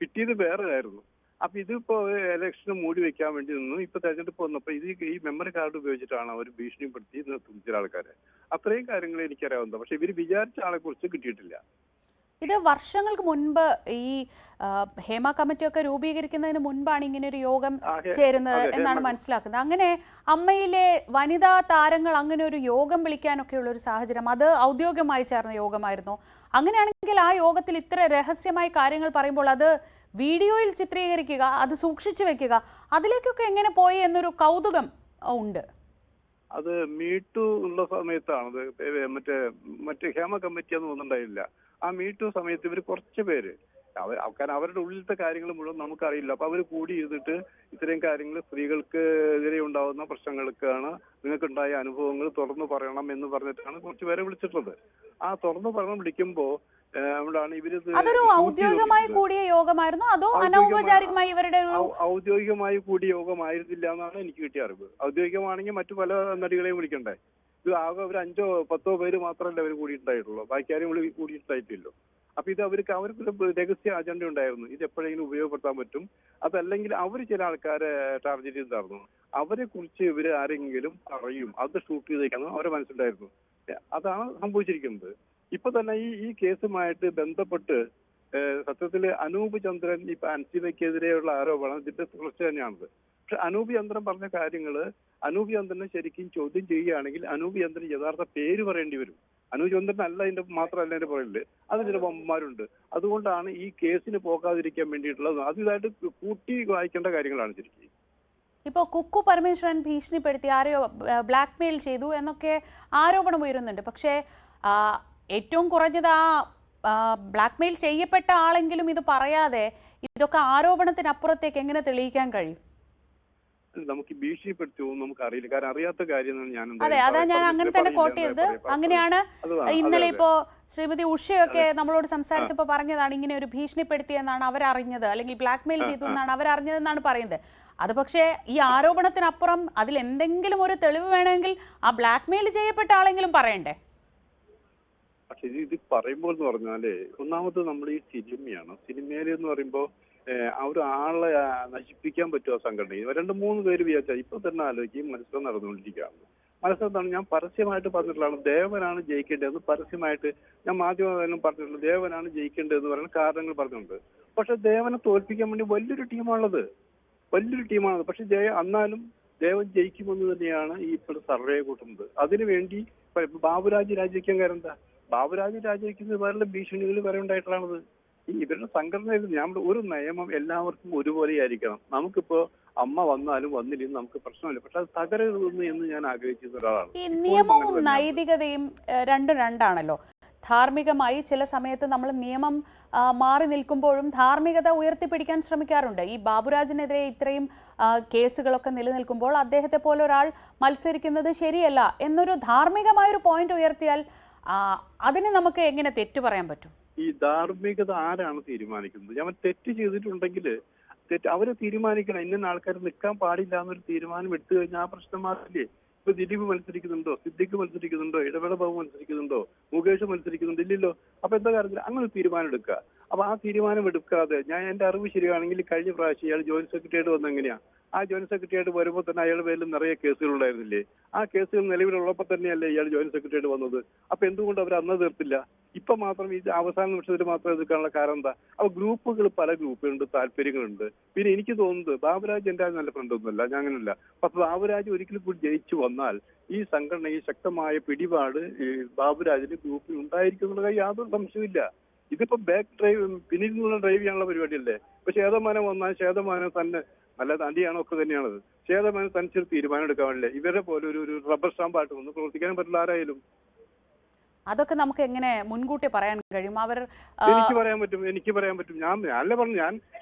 കിട്ടിയത് വേറെ ആയിരുന്നു. അപ്പൊ ഇതിപ്പോ ഇലക്ഷന് മൂടി വെക്കാൻ വേണ്ടി നിന്നു. ഇപ്പൊ തെരഞ്ഞെടുപ്പ് വന്നപ്പോ ഈ മെമ്മറി കാർഡ് ഉപയോഗിച്ചിട്ടാണ് അവർ ഭീഷണിപ്പെടുത്തി ചില ആൾക്കാരെ. അത്രയും കാര്യങ്ങൾ എനിക്കറിയാവുന്നത്. പക്ഷെ ഇവര് വിചാരിച്ച ആളെ കുറിച്ച് കിട്ടിയിട്ടില്ല. ഇത് വർഷങ്ങൾക്ക് മുൻപ് ഈ ഹേമ കമ്മിറ്റിയൊക്കെ രൂപീകരിക്കുന്നതിന് മുൻപാണ് ഇങ്ങനെ ഒരു യോഗം ചേരുന്നത് എന്നാണ് മനസ്സിലാക്കുന്നത്. അങ്ങനെ അമ്മയിലെ വനിതാ താരങ്ങൾ അങ്ങനെ ഒരു യോഗം വിളിക്കാനൊക്കെയുള്ള ഒരു സാഹചര്യം, അത് ഔദ്യോഗികമായി ചേർന്ന യോഗമായിരുന്നു. അങ്ങനെയാണെങ്കിൽ ആ യോഗത്തിൽ ഇത്ര രഹസ്യമായി കാര്യങ്ങൾ പറയുമ്പോൾ അത് വീഡിയോയിൽ ചിത്രീകരിക്കുക, അത് സൂക്ഷിച്ചു വെക്കുക, അതിലേക്കൊക്കെ എങ്ങനെ പോയി എന്നൊരു കൗതുകം ഉണ്ട്. അത് മീട്ടു ഉള്ള സമയത്താണ് മറ്റേ ഹേമ കമ്മിറ്റി ഒന്നും ഒന്നുണ്ടായില്ല. ആ മീട്ടു സമയത്ത് ഇവർ കുറച്ച് പേര് കാരണം അവരുടെ ഉള്ളിലത്തെ കാര്യങ്ങൾ മുഴുവൻ നമുക്കറിയില്ല. അപ്പൊ അവർ കൂടി ഇരുന്നിട്ട് ഇത്രയും കാര്യങ്ങൾ സ്ത്രീകൾക്ക് എതിരെ ഉണ്ടാവുന്ന പ്രശ്നങ്ങൾക്കാണ് നിങ്ങൾക്കുണ്ടായ അനുഭവങ്ങൾ തുറന്നു പറയണം എന്ന് പറഞ്ഞിട്ടാണ് കുറച്ച് പേരെ വിളിച്ചിട്ടുള്ളത്. ആ തുറന്നു പറയണം വിളിക്കുമ്പോ അതൊരു ഔദ്യോഗികമായി കൂടിയ യോഗമായിരുന്നു അതോ അനൗപചാരികമായി ഇവരുടെ ഔദ്യോഗികമായി കൂടിയ യോഗമായിരുന്നില്ല എന്നാണ് എനിക്ക് കിട്ടിയ അറിവ്. ഔദ്യോഗികമാണെങ്കിൽ മറ്റു പല നടികളെയും വിളിക്കണ്ടേ. ഇത് ആകെ ഒരു 5 or 10 പേര് മാത്രമല്ല അവർ കൂടിയിട്ടുണ്ടായിട്ടുള്ളൂ. ബാക്കി ആരും കൂടിയിട്ടുണ്ടായിട്ടില്ലല്ലോ. അപ്പൊ ഇത് അവർക്കൊരു രഹസ്യ അജണ്ട ഉണ്ടായിരുന്നു. ഇത് എപ്പോഴെങ്കിലും ഉപയോഗപ്പെടുത്താൻ പറ്റും. അതല്ലെങ്കിൽ അവർ ചില ആൾക്കാരെ ടാർഗറ്റ് ചെയ്തായിരുന്നു. അവരെ കുറിച്ച് ഇവര് ആരെങ്കിലും പറയും, അത് ഷൂട്ട് ചെയ്തേക്കാന്ന് അവരെ മനസ്സിലായിരുന്നു. അതാണ് സംഭവിച്ചിരിക്കുന്നത്. ഇപ്പൊ തന്നെ ഈ കേസുമായിട്ട് ബന്ധപ്പെട്ട് സത്യത്തില് അനൂപ് ചന്ദ്രൻ ഇപ്പൊ അൻസിബയ്ക്കെതിരെയുള്ള ആരോപണം ഇതിന്റെ തുടർച്ച തന്നെയാണത്. പക്ഷെ അനൂപ് ചന്ദ്രൻ പറഞ്ഞ കാര്യങ്ങള് അനൂപ് ചന്ദ്രനെ ശരിക്കും ചോദ്യം ചെയ്യുകയാണെങ്കിൽ അനൂപ് ചന്ദ്രൻ യഥാർത്ഥ പേര് പറയേണ്ടി വരും. അനൂപ് ചന്ദ്രൻ അല്ല അതിന്റെ മാത്രമല്ല അതിന്റെ പുറകില് അത് ചില ബൊമ്മമാരുണ്ട്. അതുകൊണ്ടാണ് ഈ കേസിന് പോകാതിരിക്കാൻ വേണ്ടിയിട്ടുള്ളത്. അതിതായിട്ട് കൂട്ടി വായിക്കേണ്ട കാര്യങ്ങളാണ് ശരിക്കും. ഇപ്പോൾ കുക്കു പരമേശ്വരൻ ഭീഷണിപ്പെടുത്തി ആരെയോ ബ്ലാക്ക് മെയിൽ ചെയ്തു എന്നൊക്കെ ആരോപണം ഉയരുന്നുണ്ട്. പക്ഷേ ഏറ്റവും കുറഞ്ഞത് ആ ബ്ലാക്ക് മെയിൽ ചെയ്യപ്പെട്ട ആളെങ്കിലും ഇത് പറയാതെ ഇതൊക്കെ ആരോപണത്തിനപ്പുറത്തേക്ക് എങ്ങനെ തെളിയിക്കാൻ കഴിയും? നമുക്ക് ഭീഷണിപ്പെടുത്തുമോ നമുക്ക് അറിയില്ല. കാരണം അറിയാത്ത കാര്യം അതെ, അതാ ഞാൻ അങ്ങനെ തന്നെ കോട്ട് ചെയ്തത്. അങ്ങനെയാണ് ഇന്നലെ ഇപ്പോ ശ്രീമതി ഉഷയൊക്കെ നമ്മളോട് സംസാരിച്ചപ്പോൾ പറഞ്ഞതാണ് ഇങ്ങനെ ഒരു ഭീഷണിപ്പെടുത്തിയെന്നാണ് അവരറിഞ്ഞത്, അല്ലെങ്കിൽ ബ്ലാക്ക് മെയിൽ ചെയ്തു എന്നാണ് അവരറിഞ്ഞതെന്നാണ് പറയുന്നത്. അത് പക്ഷേ ഈ ആരോപണത്തിനപ്പുറം അതിൽ എന്തെങ്കിലും ഒരു തെളിവ് വേണമെങ്കിൽ ആ ബ്ലാക്ക് മെയിൽ ചെയ്യപ്പെട്ട ആളെങ്കിലും പറയണ്ടേ? പക്ഷെ ഇത് പറയുമ്പോൾ എന്ന് പറഞ്ഞാല് ഒന്നാമത് നമ്മൾ ഈ സിനിമയിൽ എന്ന് പറയുമ്പോൾ ആ ഒരു ആളെ നശിപ്പിക്കാൻ പറ്റുമോ സംഘടന? 2-3 പേര് വിചാരിച്ചാൽ ഇപ്പൊ തന്നെ ആലോചിക്കും മത്സരം നടന്നുകൊണ്ടിരിക്കുകയാണ്. മത്സരത്താണ് ഞാൻ പരസ്യമായിട്ട് പറഞ്ഞിട്ടുള്ളതാണ് ദേവനാണ് ജയിക്കേണ്ടതെന്ന്. പരസ്യമായിട്ട് ഞാൻ മാധ്യമം പറഞ്ഞിട്ടുള്ളത് ദേവനാണ് ജയിക്കേണ്ടതെന്ന് പറയുന്ന കാരണങ്ങൾ പറഞ്ഞിട്ടുണ്ട്. പക്ഷെ ദേവനെ തോൽപ്പിക്കാൻ വേണ്ടി വലിയൊരു ടീമാണുള്ളത്. പക്ഷെ എന്നാലും ദേവൻ ജയിക്കുമെന്ന് തന്നെയാണ് ഈ ഇപ്പോഴും സർവേ കൂട്ടുന്നത്. അതിനുവേണ്ടി ബാബുരാജ് രാജിവെക്കാൻ കാര്യം എന്താ? ബാബുരാജ് രാജിവെക്കുന്നത് വേറെ ഭീഷണികൾ വരെ ഉണ്ടായിട്ടുള്ളത്. ഇവരുടെ സംഘടനയിൽ ഒരു നിയമം എല്ലാവർക്കും ഒരുപോലെ ആയിരിക്കണം. നമുക്കിപ്പോ അമ്മ വന്നാലും വന്നില്ലെങ്കിൽ നമുക്ക് പ്രശ്നമില്ല. പക്ഷെ അത് തകരരുതെന്ന് എന്ന് ഞാൻ ആഗ്രഹിക്കുന്ന ഒരാളാണ്. ഈ നിയമവും നൈതികതയും രണ്ടാണല്ലോ. ധാർമ്മികമായി ചില സമയത്ത് നമ്മൾ നിയമം മാറി നിൽക്കുമ്പോഴും ധാർമ്മികത ഉയർത്തിപ്പിടിക്കാൻ ശ്രമിക്കാറുണ്ട്. ഈ ബാബുരാജിനെതിരെ ഇത്രയും കേസുകളൊക്കെ നിലനിൽക്കുമ്പോൾ അദ്ദേഹത്തെ പോലെ ഒരാൾ മത്സരിക്കുന്നത് ശരിയല്ല എന്നൊരു ധാർമ്മികമായൊരു പോയിന്റ് ഉയർത്തിയാൽ അതിന് നമുക്ക് എങ്ങനെ തെറ്റു പറയാൻ പറ്റും? ഈ ധാർമ്മികത ആരാണ് തീരുമാനിക്കുന്നത്? ഞാൻ തെറ്റ് ചെയ്തിട്ടുണ്ടെങ്കിൽ അവരെ തീരുമാനിക്കണം. ഇന്ന ആൾക്കാർ നിൽക്കാൻ പാടില്ല എന്നൊരു തീരുമാനം എടുത്തു കഴിഞ്ഞാൽ ആ പ്രശ്നം മാറില്ലേ? ഇപ്പൊ ദിലീപ് മത്സരിക്കുന്നുണ്ടോ? സിദ്ദിഖ് മത്സരിക്കുന്നുണ്ടോ? ഇടവേള ബാബു മത്സരിക്കുന്നുണ്ടോ? മുകേഷ് മത്സരിക്കുന്നുണ്ടോ? ഇല്ലല്ലോ. അപ്പൊ എന്താ കാര്യത്തിൽ അങ്ങനെ തീരുമാനം എടുക്കുക? അപ്പൊ ആ തീരുമാനം എടുക്കാതെ എന്റെ അറിവ് ശരിയാണെങ്കിൽ കഴിഞ്ഞ പ്രാവശ്യം ഇയാൾ ജോയിന്റ് സെക്രട്ടറിയായിട്ട് വന്ന എങ്ങനെയാ? ആ ജോയിന്റ് സെക്രട്ടറിയായിട്ട് വരുമ്പോൾ തന്നെ അയാളുടെ പേരിൽ നിറയെ കേസുകൾ ഉണ്ടായിരുന്നില്ലേ? ആ കേസുകൾ നിലവിലുള്ളപ്പോൾ തന്നെയല്ലേ ഇയാൾ ജോയിന്റ് സെക്രട്ടറിയായിട്ട് വന്നത്? അപ്പൊ എന്തുകൊണ്ട് അവർ അന്ന് തീർത്തില്ല? ഇപ്പൊ മാത്രം ഈ അവസാന നിമിഷത്തിൽ മാത്രം എതിർക്കാനുള്ള കാരണം എന്താ? അപ്പൊ പല ഗ്രൂപ്പുകളുണ്ട്, താല്പര്യങ്ങളുണ്ട്. പിന്നെ എനിക്ക് തോന്നുന്നത് ബാബുരാജ് എന്റെ നല്ല ഫ്രണ്ടൊന്നുമല്ല, ഞാൻ അങ്ങനെയല്ല. പക്ഷെ ബാബുരാജ് ഒരിക്കലും കൂടി ജയിച്ചു വന്നാൽ ഈ സംഘടനയിൽ ശക്തമായ പിടിപാട് ബാബുരാജിന്റെ ഗ്രൂപ്പിൽ ഉണ്ടായിരിക്കും എന്നുള്ള യാതൊരു സംശയമില്ല. ഇതിപ്പോ ബാക്ക് ഡ്രൈവ് പിന്നിൽ നിന്നുള്ള ഡ്രൈവ് ചെയ്യാനുള്ള പരിപാടിയല്ലേ. ഇപ്പൊ ശേതമാനം വന്നാൽ ശേതമാനം തന്നെ നല്ല അടിയാണോ ഒക്കെ തന്നെയാണത്. ശേതമാനം തനിച്ചൊരു തീരുമാനം എടുക്കാൻ പാടില്ല. ഇവരെ പോലെ ഒരു റബ്ബർ സ്റ്റാമ്പായിട്ട് ഒന്നും പ്രവർത്തിക്കാൻ പറ്റില്ല ആരായാലും. അതൊക്കെ നമുക്ക് എങ്ങനെ മുൻകൂട്ടി പറയാൻ കഴിയും? എനിക്ക് പറയാൻ പറ്റും. ഞാനല്ലേ പറഞ്ഞു,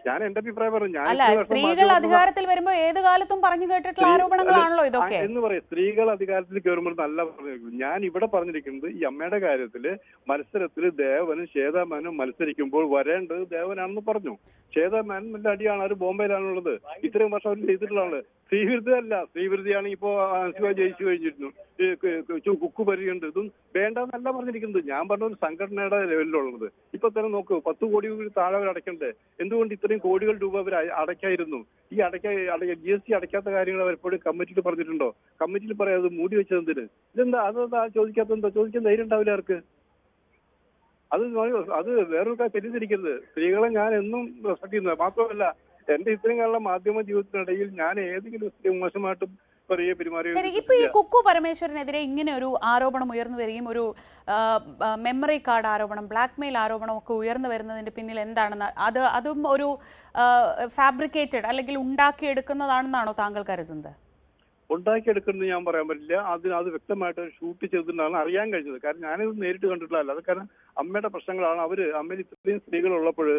ഞാൻ എന്റെ അഭിപ്രായം പറഞ്ഞു. അല്ല, സ്ത്രീകൾ അധികാരത്തിൽ വരുമ്പോൾ ഏത് കാലത്തും പറഞ്ഞു കേട്ടിട്ടുള്ള ആരോപണങ്ങളാണല്ലോ ഇതൊക്കെ. എന്ന് പറയാം, സ്ത്രീകൾ അധികാരത്തിൽ കയറുമ്പോൾ നല്ല പറഞ്ഞു. ഞാൻ ഇവിടെ പറഞ്ഞിരിക്കുന്നത് ഈ അമ്മയുടെ കാര്യത്തില് മത്സരത്തിൽ ദേവനും ശ്വേതാമാനും മത്സരിക്കുമ്പോൾ വരേണ്ടത് ദേവനാണെന്ന് പറഞ്ഞു. ശ്വേതാമാൻ നല്ല അടിയാണ്, അത് ബോംബെയിലാണുള്ളത്. ഇത്രയും വർഷം അവർ ചെയ്തിട്ടുള്ളതാണ്. സ്ത്രീവിരുദ്ധമല്ല, സ്ത്രീവിരുദ്ധയാണെങ്കിൽ ഇപ്പോ ജയിച്ചു കഴിഞ്ഞിരുന്നു. കുക്കു പരിഗണ്ട് ഇതും വേണ്ടെന്നല്ല പറഞ്ഞിരിക്കുന്നത്. ഞാൻ പറഞ്ഞ ഒരു സംഘടനയുടെ ലെവലിലുള്ളത്. ഇപ്പൊ തന്നെ നോക്കൂ, 10 കോടി താഴെ അവർ അടയ്ക്കണ്ടേ? എന്തുകൊണ്ട് ഇത്രയും കോടികൾ രൂപ അവർ അടയ്ക്കായിരുന്നു? ഈ GST അടയ്ക്കാത്ത കാര്യങ്ങൾ അവർ എപ്പോഴും കമ്മിറ്റിയിൽ പറഞ്ഞിട്ടുണ്ടോ? കമ്മിറ്റിയിൽ പറയാതെ മൂടി വെച്ചത് എന്തിന്? ഇതെന്താ അതെന്താ ചോദിക്കാത്തെന്താ? ചോദിക്കാൻ ധൈര്യം ഉണ്ടാവില്ല അവർക്ക്. അത് വേറൊരു കാര്യം തെറ്റിദ്ധരിക്കരുത്. സ്ത്രീകളെ ഞാൻ എന്നും റെസ്പെക്ട് ചെയ്യുന്നത് മാത്രമല്ല, എന്റെ ഇത്രയും കാലം മാധ്യമ ജീവിതത്തിനിടയിൽ ഞാൻ ഏതെങ്കിലും സ്ത്രീ മോശമായിട്ടും പെരുമാറി. ശരി, ഇപ്പൊ ഈ കുക്കു പരമേശ്വരനെതിരെ ഇങ്ങനെ ഒരു ആരോപണം ഉയർന്നു വരികയും ഒരു മെമ്മറി കാർഡ് ആരോപണം, ബ്ലാക്ക്മെയിൽ ആരോപണം ഒക്കെ ഉയർന്നു വരുന്നതിന്റെ പിന്നിൽ എന്താണെന്ന് അതും ഒരു ഫാബ്രിക്കേറ്റഡ് അല്ലെങ്കിൽ ഉണ്ടാക്കിയെടുക്കുന്നതാണെന്നാണോ താങ്കൾ കരുതുന്നത്? ഉണ്ടാക്കിയെടുക്കുന്നത് ഞാൻ പറയാൻ പറ്റില്ല. അത് വ്യക്തമായിട്ട് ഷൂട്ട് ചെയ്തിട്ടാണ് അറിയാൻ കഴിഞ്ഞത്. കാരണം ഞാനിത് നേരിട്ട് കണ്ടിട്ടില്ല. അത് കാരണം അമ്മയുടെ പ്രശ്നങ്ങളാണ്. അമ്മയിൽ ഇത്രയും സ്ത്രീകൾ ഉള്ളപ്പോൾ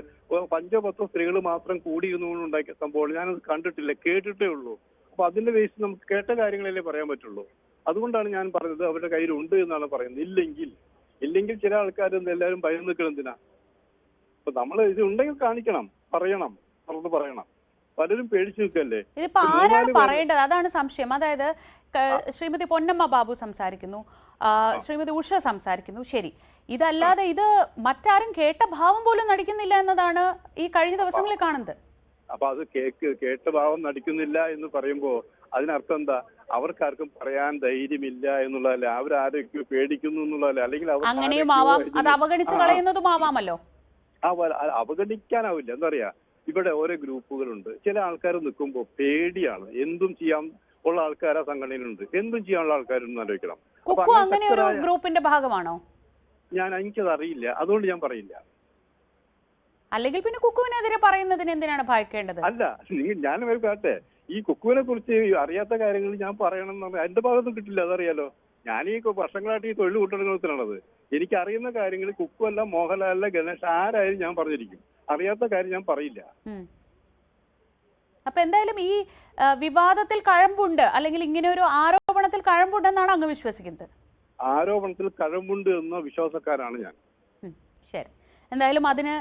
5-10 സ്ത്രീകൾ മാത്രം കൂടിയിരുന്നുകൊണ്ട് ഉണ്ടാക്കിയ സംഭവമാണ്. ഞാനത് കണ്ടിട്ടില്ല, കേട്ടിട്ടേ ഉള്ളൂ. അപ്പൊ അതിന്റെ ബേസിൽ നമുക്ക് കേട്ട കാര്യങ്ങളല്ലേ പറയാൻ പറ്റുള്ളൂ. അതുകൊണ്ടാണ് ഞാൻ പറഞ്ഞത് അവരുടെ കയ്യിലുണ്ട് എന്നാണ് പറയുന്നത്. ഇല്ലെങ്കിൽ ചില ആൾക്കാർ എല്ലാവരും ഭയം നിൽക്കണം എന്തിനാ? അപ്പൊ നമ്മൾ ഇത് ഉണ്ടെങ്കിൽ കാണിക്കണം, പറയണം. പലരും പേടിച്ചു നിൽക്കല്ലേ. ഇതിപ്പോ ആരാണ് പറയേണ്ടത്? അതാണ് സംശയം. അതായത് ശ്രീമതി പൊന്നമ്മ ബാബു സംസാരിക്കുന്നു, ശ്രീമതി ഉഷ സംസാരിക്കുന്നു. ശരി, ഇതല്ലാതെ ഇത് മറ്റാരും കേട്ട ഭാവം പോലും നടിക്കുന്നില്ല എന്നതാണ് ഈ കഴിഞ്ഞ ദിവസങ്ങളിൽ കാണുന്നത്. അപ്പൊ അത് കേട്ട ഭാവം നടിക്കുന്നില്ല എന്ന് പറയുമ്പോ അതിനർത്ഥം എന്താ? അവർക്കാർക്കും പറയാൻ ധൈര്യമില്ല എന്നുള്ളതല്ലേ? അവരാരൊക്കെ പേടിക്കുന്നു എന്നുള്ളതല്ലേ? അല്ലെങ്കിൽ അങ്ങനെയും ആവാം, അത് അവഗണിച്ച് കളയുന്നതും ആവാമല്ലോ. അവഗണിക്കാനാവില്ല. എന്താ പറയാ, ഇവിടെ ഓരോ ഗ്രൂപ്പുകളുണ്ട്. ചില ആൾക്കാർ നിൽക്കുമ്പോൾ പേടിയാണ്. എന്തും ചെയ്യാൻ ഉള്ള ആൾക്കാർ ആ സംഘടനയിലുണ്ട്. എന്തും ചെയ്യാനുള്ള ആൾക്കാരൊന്നും ആലോചിക്കണം. കുക്കു അങ്ങനെ ഒരു ഗ്രൂപ്പിന്റെ ഭാഗമാണോ? എനിക്കത് അറിയില്ല, അതുകൊണ്ട് ഞാൻ പറയില്ല. അല്ലെങ്കിൽ പിന്നെ കുക്കുവിനെതിരെ പറയുന്നതിന് എന്തിനാണ് ഭയക്കേണ്ടത്? അല്ല, ഞാൻ പറയട്ടെ, ഈ കുക്കുവിനെ കുറിച്ച് അറിയാത്ത കാര്യങ്ങൾ ഞാൻ പറയണം എന്ന് പറഞ്ഞാൽ എന്റെ ഭാഗത്തും കിട്ടില്ല. അതറിയാലോ, ഞാൻ ഈ വർഷങ്ങളായിട്ട് ഈ തൊഴിൽ കൂട്ടണത്തിലാണത്. എനിക്ക് അറിയുന്ന കാര്യങ്ങൾ കുക്കു അല്ല, മോഹൻലാലല്ല, ഗണേഷ് ആരായാലും ഞാൻ പറഞ്ഞിരിക്കും. അറിയാത്ത കാര്യം ഞാൻ പറയില്ല. അപ്പൊ എന്തായാലും ഈ വിവാദത്തിൽ കഴമ്പുണ്ട്, അല്ലെങ്കിൽ ഇങ്ങനെ ഒരു ആരോപണത്തിൽ കഴമ്പുണ്ടെന്നാണ് അങ്ങ് വിശ്വസിക്കുന്നത്? ആരോപണത്തിൽ കഴമ്പുണ്ട് എന്ന വിശ്വാസക്കാരാണ് ഞാൻ. ശരി, എന്തായാലും അതിന്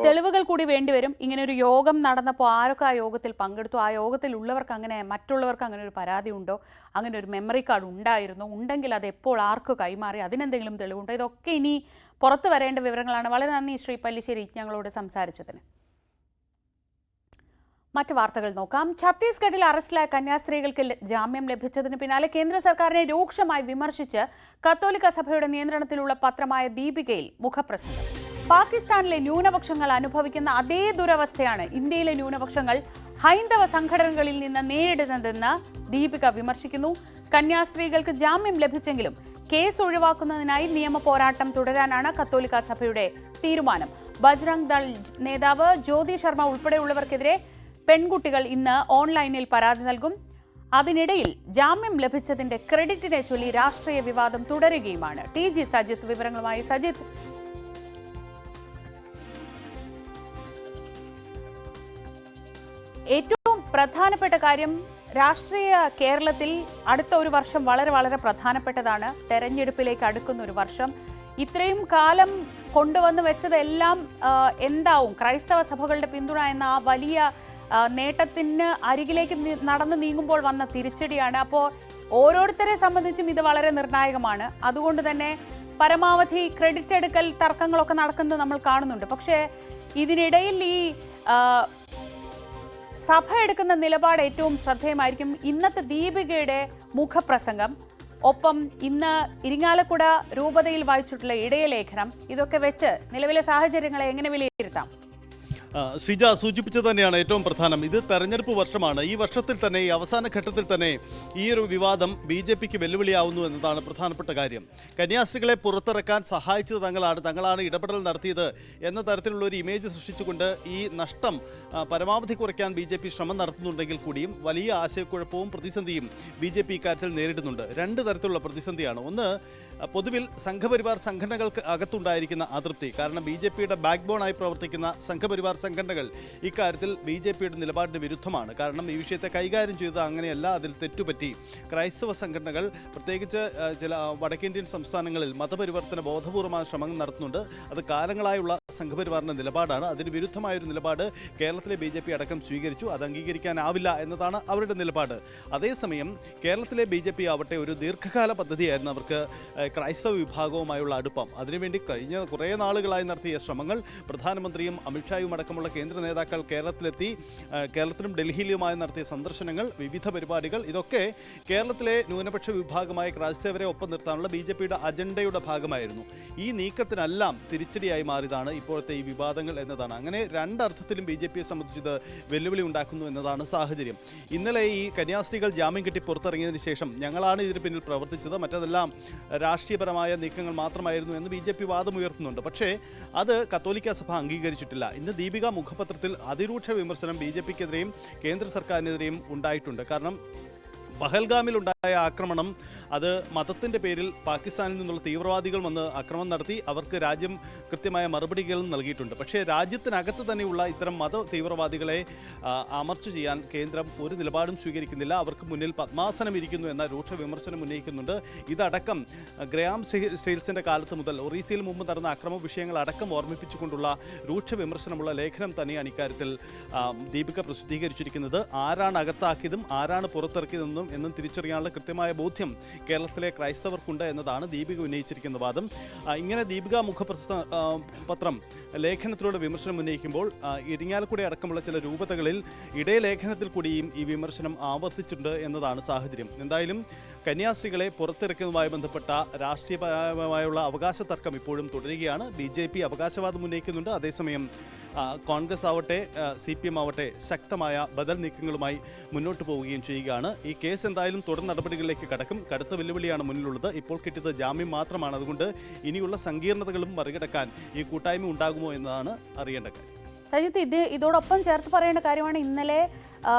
തെളിവുകൾ കൂടി വേണ്ടിവരും. ഇങ്ങനെ ഒരു യോഗം നടന്നപ്പോൾ ആരൊക്കെ ആ യോഗത്തിൽ പങ്കെടുത്തു, ആ യോഗത്തിൽ ഉള്ളവർക്ക് മറ്റുള്ളവർക്ക് അങ്ങനെ ഒരു പരാതി ഉണ്ടോ, അങ്ങനെ ഒരു മെമ്മറി കാർഡ് ഉണ്ടായിരുന്നു, ഉണ്ടെങ്കിൽ അത് എപ്പോൾ ആർക്ക് കൈമാറി, അതിനെന്തെങ്കിലും തെളിവുണ്ടോ? ഇതൊക്കെ ഇനി പുറത്തു വരേണ്ട വിവരങ്ങളാണ്. വളരെ നന്ദി ശ്രീ പല്ലിശ്ശേരി ഞങ്ങളോട് സംസാരിച്ചതിന്. മറ്റു വാർത്തകൾ നോക്കാം. ഛത്തീസ്ഗഡിൽ അറസ്റ്റിലായ കന്യാസ്ത്രീകൾക്ക് ജാമ്യം ലഭിച്ചതിന് പിന്നാലെ കേന്ദ്ര സർക്കാരിനെ രൂക്ഷമായി വിമർശിച്ച് കത്തോലിക്ക സഭയുടെ നിയന്ത്രണത്തിലുള്ള പത്രമായ ദീപികയിൽ മുഖപ്രസംഗം. പാകിസ്ഥാനിലെ ന്യൂനപക്ഷങ്ങൾ അനുഭവിക്കുന്ന അതേ ദുരവസ്ഥയാണ് ഇന്ത്യയിലെ ന്യൂനപക്ഷങ്ങൾ ഹൈന്ദവ സംഘടനകളിൽ നിന്ന് നേരിടുന്നതെന്ന് ദീപിക വിമർശിക്കുന്നു. കന്യാസ്ത്രീകൾക്ക് ജാമ്യം ലഭിച്ചെങ്കിലും കേസ് ഒഴിവാക്കുന്നതിനായി നിയമ പോരാട്ടം തുടരാനാണ് കത്തോലിക്ക സഭയുടെ തീരുമാനം. ബജ്രംഗ് ദൾ നേതാവ് ജ്യോതി ശർമ്മ ഉൾപ്പെടെയുള്ളവർക്കെതിരെ പെൺകുട്ടികൾ ഇന്ന് ഓൺലൈനിൽ പരാതി നൽകും. അതിനിടയിൽ ജാമ്യം ലഭിച്ചതിന്റെ ക്രെഡിറ്റിനെ ചൊല്ലി രാഷ്ട്രീയ വിവാദം തുടരുകയുമാണ്. TG സജിത്ത് വിവരങ്ങളുമായി. സജിത്ത്, ഏറ്റവും പ്രധാനപ്പെട്ട കാര്യം, രാഷ്ട്രീയ കേരളത്തിൽ അടുത്ത ഒരു വർഷം വളരെ വളരെ പ്രധാനപ്പെട്ടതാണ്. തെരഞ്ഞെടുപ്പിലേക്ക് അടുക്കുന്ന ഒരു വർഷം. ഇത്രയും കാലം കൊണ്ടുവന്ന് വെച്ചതെല്ലാം എന്താവും? ക്രൈസ്തവ സഭകളുടെ പിന്തുണ എന്ന ആ വലിയ നേട്ടത്തിന് അരികിലേക്ക് നടന്നു നീങ്ങുമ്പോൾ വന്ന തിരിച്ചടിയാണ്. അപ്പോൾ ഓരോരുത്തരെ സംബന്ധിച്ചും ഇത് വളരെ നിർണായകമാണ്. അതുകൊണ്ട് തന്നെ പരമാവധി ക്രെഡിറ്റ് എടുക്കൽ തർക്കങ്ങളൊക്കെ നടക്കുന്നത് നമ്മൾ കാണുന്നുണ്ട്. പക്ഷേ ഇതിനിടയിൽ ഈ സഭ എടുക്കുന്ന നിലപാട് ഏറ്റവും ശ്രദ്ധേയമായിരിക്കും. ഇന്നത്തെ ദീപികയുടെ മുഖപ്രസംഗം, ഒപ്പം ഇന്ന് ഇരിങ്ങാലക്കുട രൂപതയിൽ വായിച്ചിട്ടുള്ള ഇടയലേഖനം, ഇതൊക്കെ വെച്ച് നിലവിലെ സാഹചര്യങ്ങളെ എങ്ങനെ വിലയിരുത്താം? ശ്രീജ സൂചിപ്പിച്ചത് തന്നെയാണ് ഏറ്റവും പ്രധാനം. ഇത് തെരഞ്ഞെടുപ്പ് വർഷമാണ്. ഈ വർഷത്തിൽ തന്നെ, ഈ അവസാന ഘട്ടത്തിൽ തന്നെ ഈ ഒരു വിവാദം BJPക്ക് വെല്ലുവിളിയാവുന്നു എന്നതാണ് പ്രധാനപ്പെട്ട കാര്യം. കന്യാസ്ത്രീകളെ പുറത്തിറക്കാൻ സഹായിച്ചത് തങ്ങളാണ് ഇടപെടൽ നടത്തിയത് എന്ന തരത്തിലുള്ള ഒരു ഇമേജ് സൃഷ്ടിച്ചുകൊണ്ട് ഈ നഷ്ടം പരമാവധി കുറയ്ക്കാൻ BJP ശ്രമം നടത്തുന്നുണ്ടെങ്കിൽ കൂടിയും വലിയ ആശയക്കുഴപ്പവും പ്രതിസന്ധിയും BJP ഇക്കാര്യത്തിൽ നേരിടുന്നുണ്ട്. രണ്ട് തരത്തിലുള്ള പ്രതിസന്ധിയാണ്. ഒന്ന്, പൊതുവിൽ സംഘപരിവാർ സംഘടനകൾക്ക് അകത്തുണ്ടായിരിക്കുന്ന അതൃപ്തി. കാരണം BJPയുടെ ബാക്ക് ബോണായി പ്രവർത്തിക്കുന്ന സംഘപരിവാർ സംഘടനകൾ ഇക്കാര്യത്തിൽ BJPയുടെ നിലപാടിന് വിരുദ്ധമാണ്. കാരണം ഈ വിഷയത്തെ കൈകാര്യം ചെയ്തത് അങ്ങനെയല്ല, അതിൽ തെറ്റുപറ്റി. ക്രൈസ്തവ സംഘടനകൾ പ്രത്യേകിച്ച് ചില വടക്കേന്ത്യൻ സംസ്ഥാനങ്ങളിൽ മതപരിവർത്തന ബോധപൂർവമായ ശ്രമങ്ങൾ നടത്തുന്നുണ്ട്. അത് കാലങ്ങളായുള്ള സംഘപരിവാറിൻ്റെ നിലപാടാണ്. അതിന് വിരുദ്ധമായൊരു നിലപാട് കേരളത്തിലെ BJP അടക്കം സ്വീകരിച്ചു. അത് അംഗീകരിക്കാനാവില്ല എന്നതാണ് അവരുടെ നിലപാട്. അതേസമയം കേരളത്തിലെ BJP ആവട്ടെ ഒരു ദീർഘകാല പദ്ധതിയായിരുന്നു അവർക്ക് ക്രൈസ്തവ വിഭാഗവുമായുള്ള അടുപ്പം. അതിനുവേണ്ടി കഴിഞ്ഞ കുറേ നാളുകളായി നടത്തിയ ശ്രമങ്ങൾ, പ്രധാനമന്ത്രിയും അമിത്ഷായും അടക്കമുള്ള കേന്ദ്ര നേതാക്കൾ കേരളത്തിലും ഡൽഹിയിലുമായി നടത്തിയ സന്ദർശനങ്ങൾ, വിവിധ പരിപാടികൾ, ഇതൊക്കെ കേരളത്തിലെ ന്യൂനപക്ഷ വിഭാഗമായ ക്രൈസ്തവരെ ഒപ്പം നിർത്താനുള്ള BJPയുടെ അജണ്ടയുടെ ഭാഗമായിരുന്നു. ഈ നീക്കത്തിനെല്ലാം തിരിച്ചടിയായി മാറിയതാണ് ഇപ്പോഴത്തെ ഈ വിവാദങ്ങൾ എന്നതാണ്. അങ്ങനെ രണ്ടർത്ഥത്തിലും BJPയെ സംബന്ധിച്ചത് വെല്ലുവിളി ഉണ്ടാക്കുന്നു എന്നതാണ് സാഹചര്യം. ഇന്നലെ ഈ കന്യാസ്ത്രീകൾ ജാമ്യം കിട്ടി പുറത്തിറങ്ങിയതിന് ശേഷം ഞങ്ങളാണ് ഇതിന് പിന്നിൽ പ്രവർത്തിച്ചത്, മറ്റതെല്ലാം രാഷ്ട്രീയപരമായ നീക്കങ്ങൾ മാത്രമായിരുന്നു എന്ന് BJP വാദമുയർത്തുന്നുണ്ട്. പക്ഷേ അത് കത്തോലിക്ക സഭ അംഗീകരിച്ചിട്ടില്ല. ഇന്ന് ദീപിക മുഖപത്രത്തിൽ അതിരൂക്ഷ വിമർശനം BJPക്കെതിരെയും കേന്ദ്ര സർക്കാരിനെതിരെയും ഉണ്ടായിട്ടുണ്ട്. കാരണം പഹൽഗാമിലുണ്ടായ ആക്രമണം അത് മതത്തിൻ്റെ പേരിൽ പാകിസ്ഥാനിൽ നിന്നുള്ള തീവ്രവാദികൾ വന്ന് ആക്രമണം നടത്തി. അവർക്ക് രാജ്യം കൃത്യമായ മറുപടികളും നൽകിയിട്ടുണ്ട്. പക്ഷേ രാജ്യത്തിനകത്ത് തന്നെയുള്ള ഇത്തരം മത തീവ്രവാദികളെ അമർച്ച ചെയ്യാൻ കേന്ദ്രം ഒരു നിലപാടും സ്വീകരിക്കുന്നില്ല. അവർക്ക് മുന്നിൽ പത്മാസനം ഇരിക്കുന്നു എന്ന രൂക്ഷ വിമർശനം ഉന്നയിക്കുന്നുണ്ട്. ഇതടക്കം ഗ്രാം സ്റ്റീൽസിൻ്റെ കാലത്ത് മുതൽ ഒറീസയിൽ മുമ്പ് നടന്ന അക്രമ വിഷയങ്ങളടക്കം ഓർമ്മിപ്പിച്ചുകൊണ്ടുള്ള രൂക്ഷ വിമർശനമുള്ള ലേഖനം തന്നെയാണ് ഇക്കാര്യത്തിൽ ദീപിക പ്രസിദ്ധീകരിച്ചിരിക്കുന്നത്. ആരാണ് അകത്താക്കിയതും ആരാണ് പുറത്തിറക്കിയതെന്നും എന്നും തിരിച്ചറിയാനുള്ള കൃത്യമായ ബോധ്യം കേരളത്തിലെ ക്രൈസ്തവർക്കുണ്ട് എന്നതാണ് ദീപിക ഉന്നയിച്ചിരിക്കുന്ന വാദം. ഇങ്ങനെ ദീപിക മുഖപത്രം ലേഖനത്തിലൂടെ വിമർശനം ഉന്നയിക്കുമ്പോൾ ഇരിങ്ങാലക്കുട അടക്കമുള്ള ചില രൂപതകളിൽ ഇടയലേഖനത്തിൽ കൂടിയും ഈ വിമർശനം ആവർത്തിച്ചിട്ടുണ്ട് എന്നതാണ് സാഹചര്യം. എന്തായാലും കന്യാസ്ത്രീകളെ പുറത്തിറക്കുന്നതുമായി ബന്ധപ്പെട്ട രാഷ്ട്രീയപരമായുള്ള അവകാശ തർക്കം ഇപ്പോഴും തുടരുകയാണ്. BJP അവകാശവാദം ഉന്നയിക്കുന്നുണ്ട്. അതേസമയം കോൺഗ്രസ് ആവട്ടെ CPM ആവട്ടെ ശക്തമായ ബദൽ നീക്കങ്ങളുമായി മുന്നോട്ട് പോവുകയും ചെയ്യുകയാണ്. ഈ കേസ് എന്തായാലും തുടർ നടപടികളിലേക്ക് കടക്കും. കടുത്ത വെല്ലുവിളിയാണ് മുന്നിലുള്ളത്. ഇപ്പോൾ കിട്ടിയത് ജാമ്യം മാത്രമാണ്. അതുകൊണ്ട് ഇനിയുള്ള സങ്കീർണതകളും മറികടക്കാൻ ഈ കൂട്ടായ്മ ഉണ്ടാകുമോ എന്നതാണ് അറിയേണ്ട കാര്യം. സജിത്ത്, ഇതോടൊപ്പം ചേർത്ത് പറയേണ്ട കാര്യമാണ്, ഇന്നലെ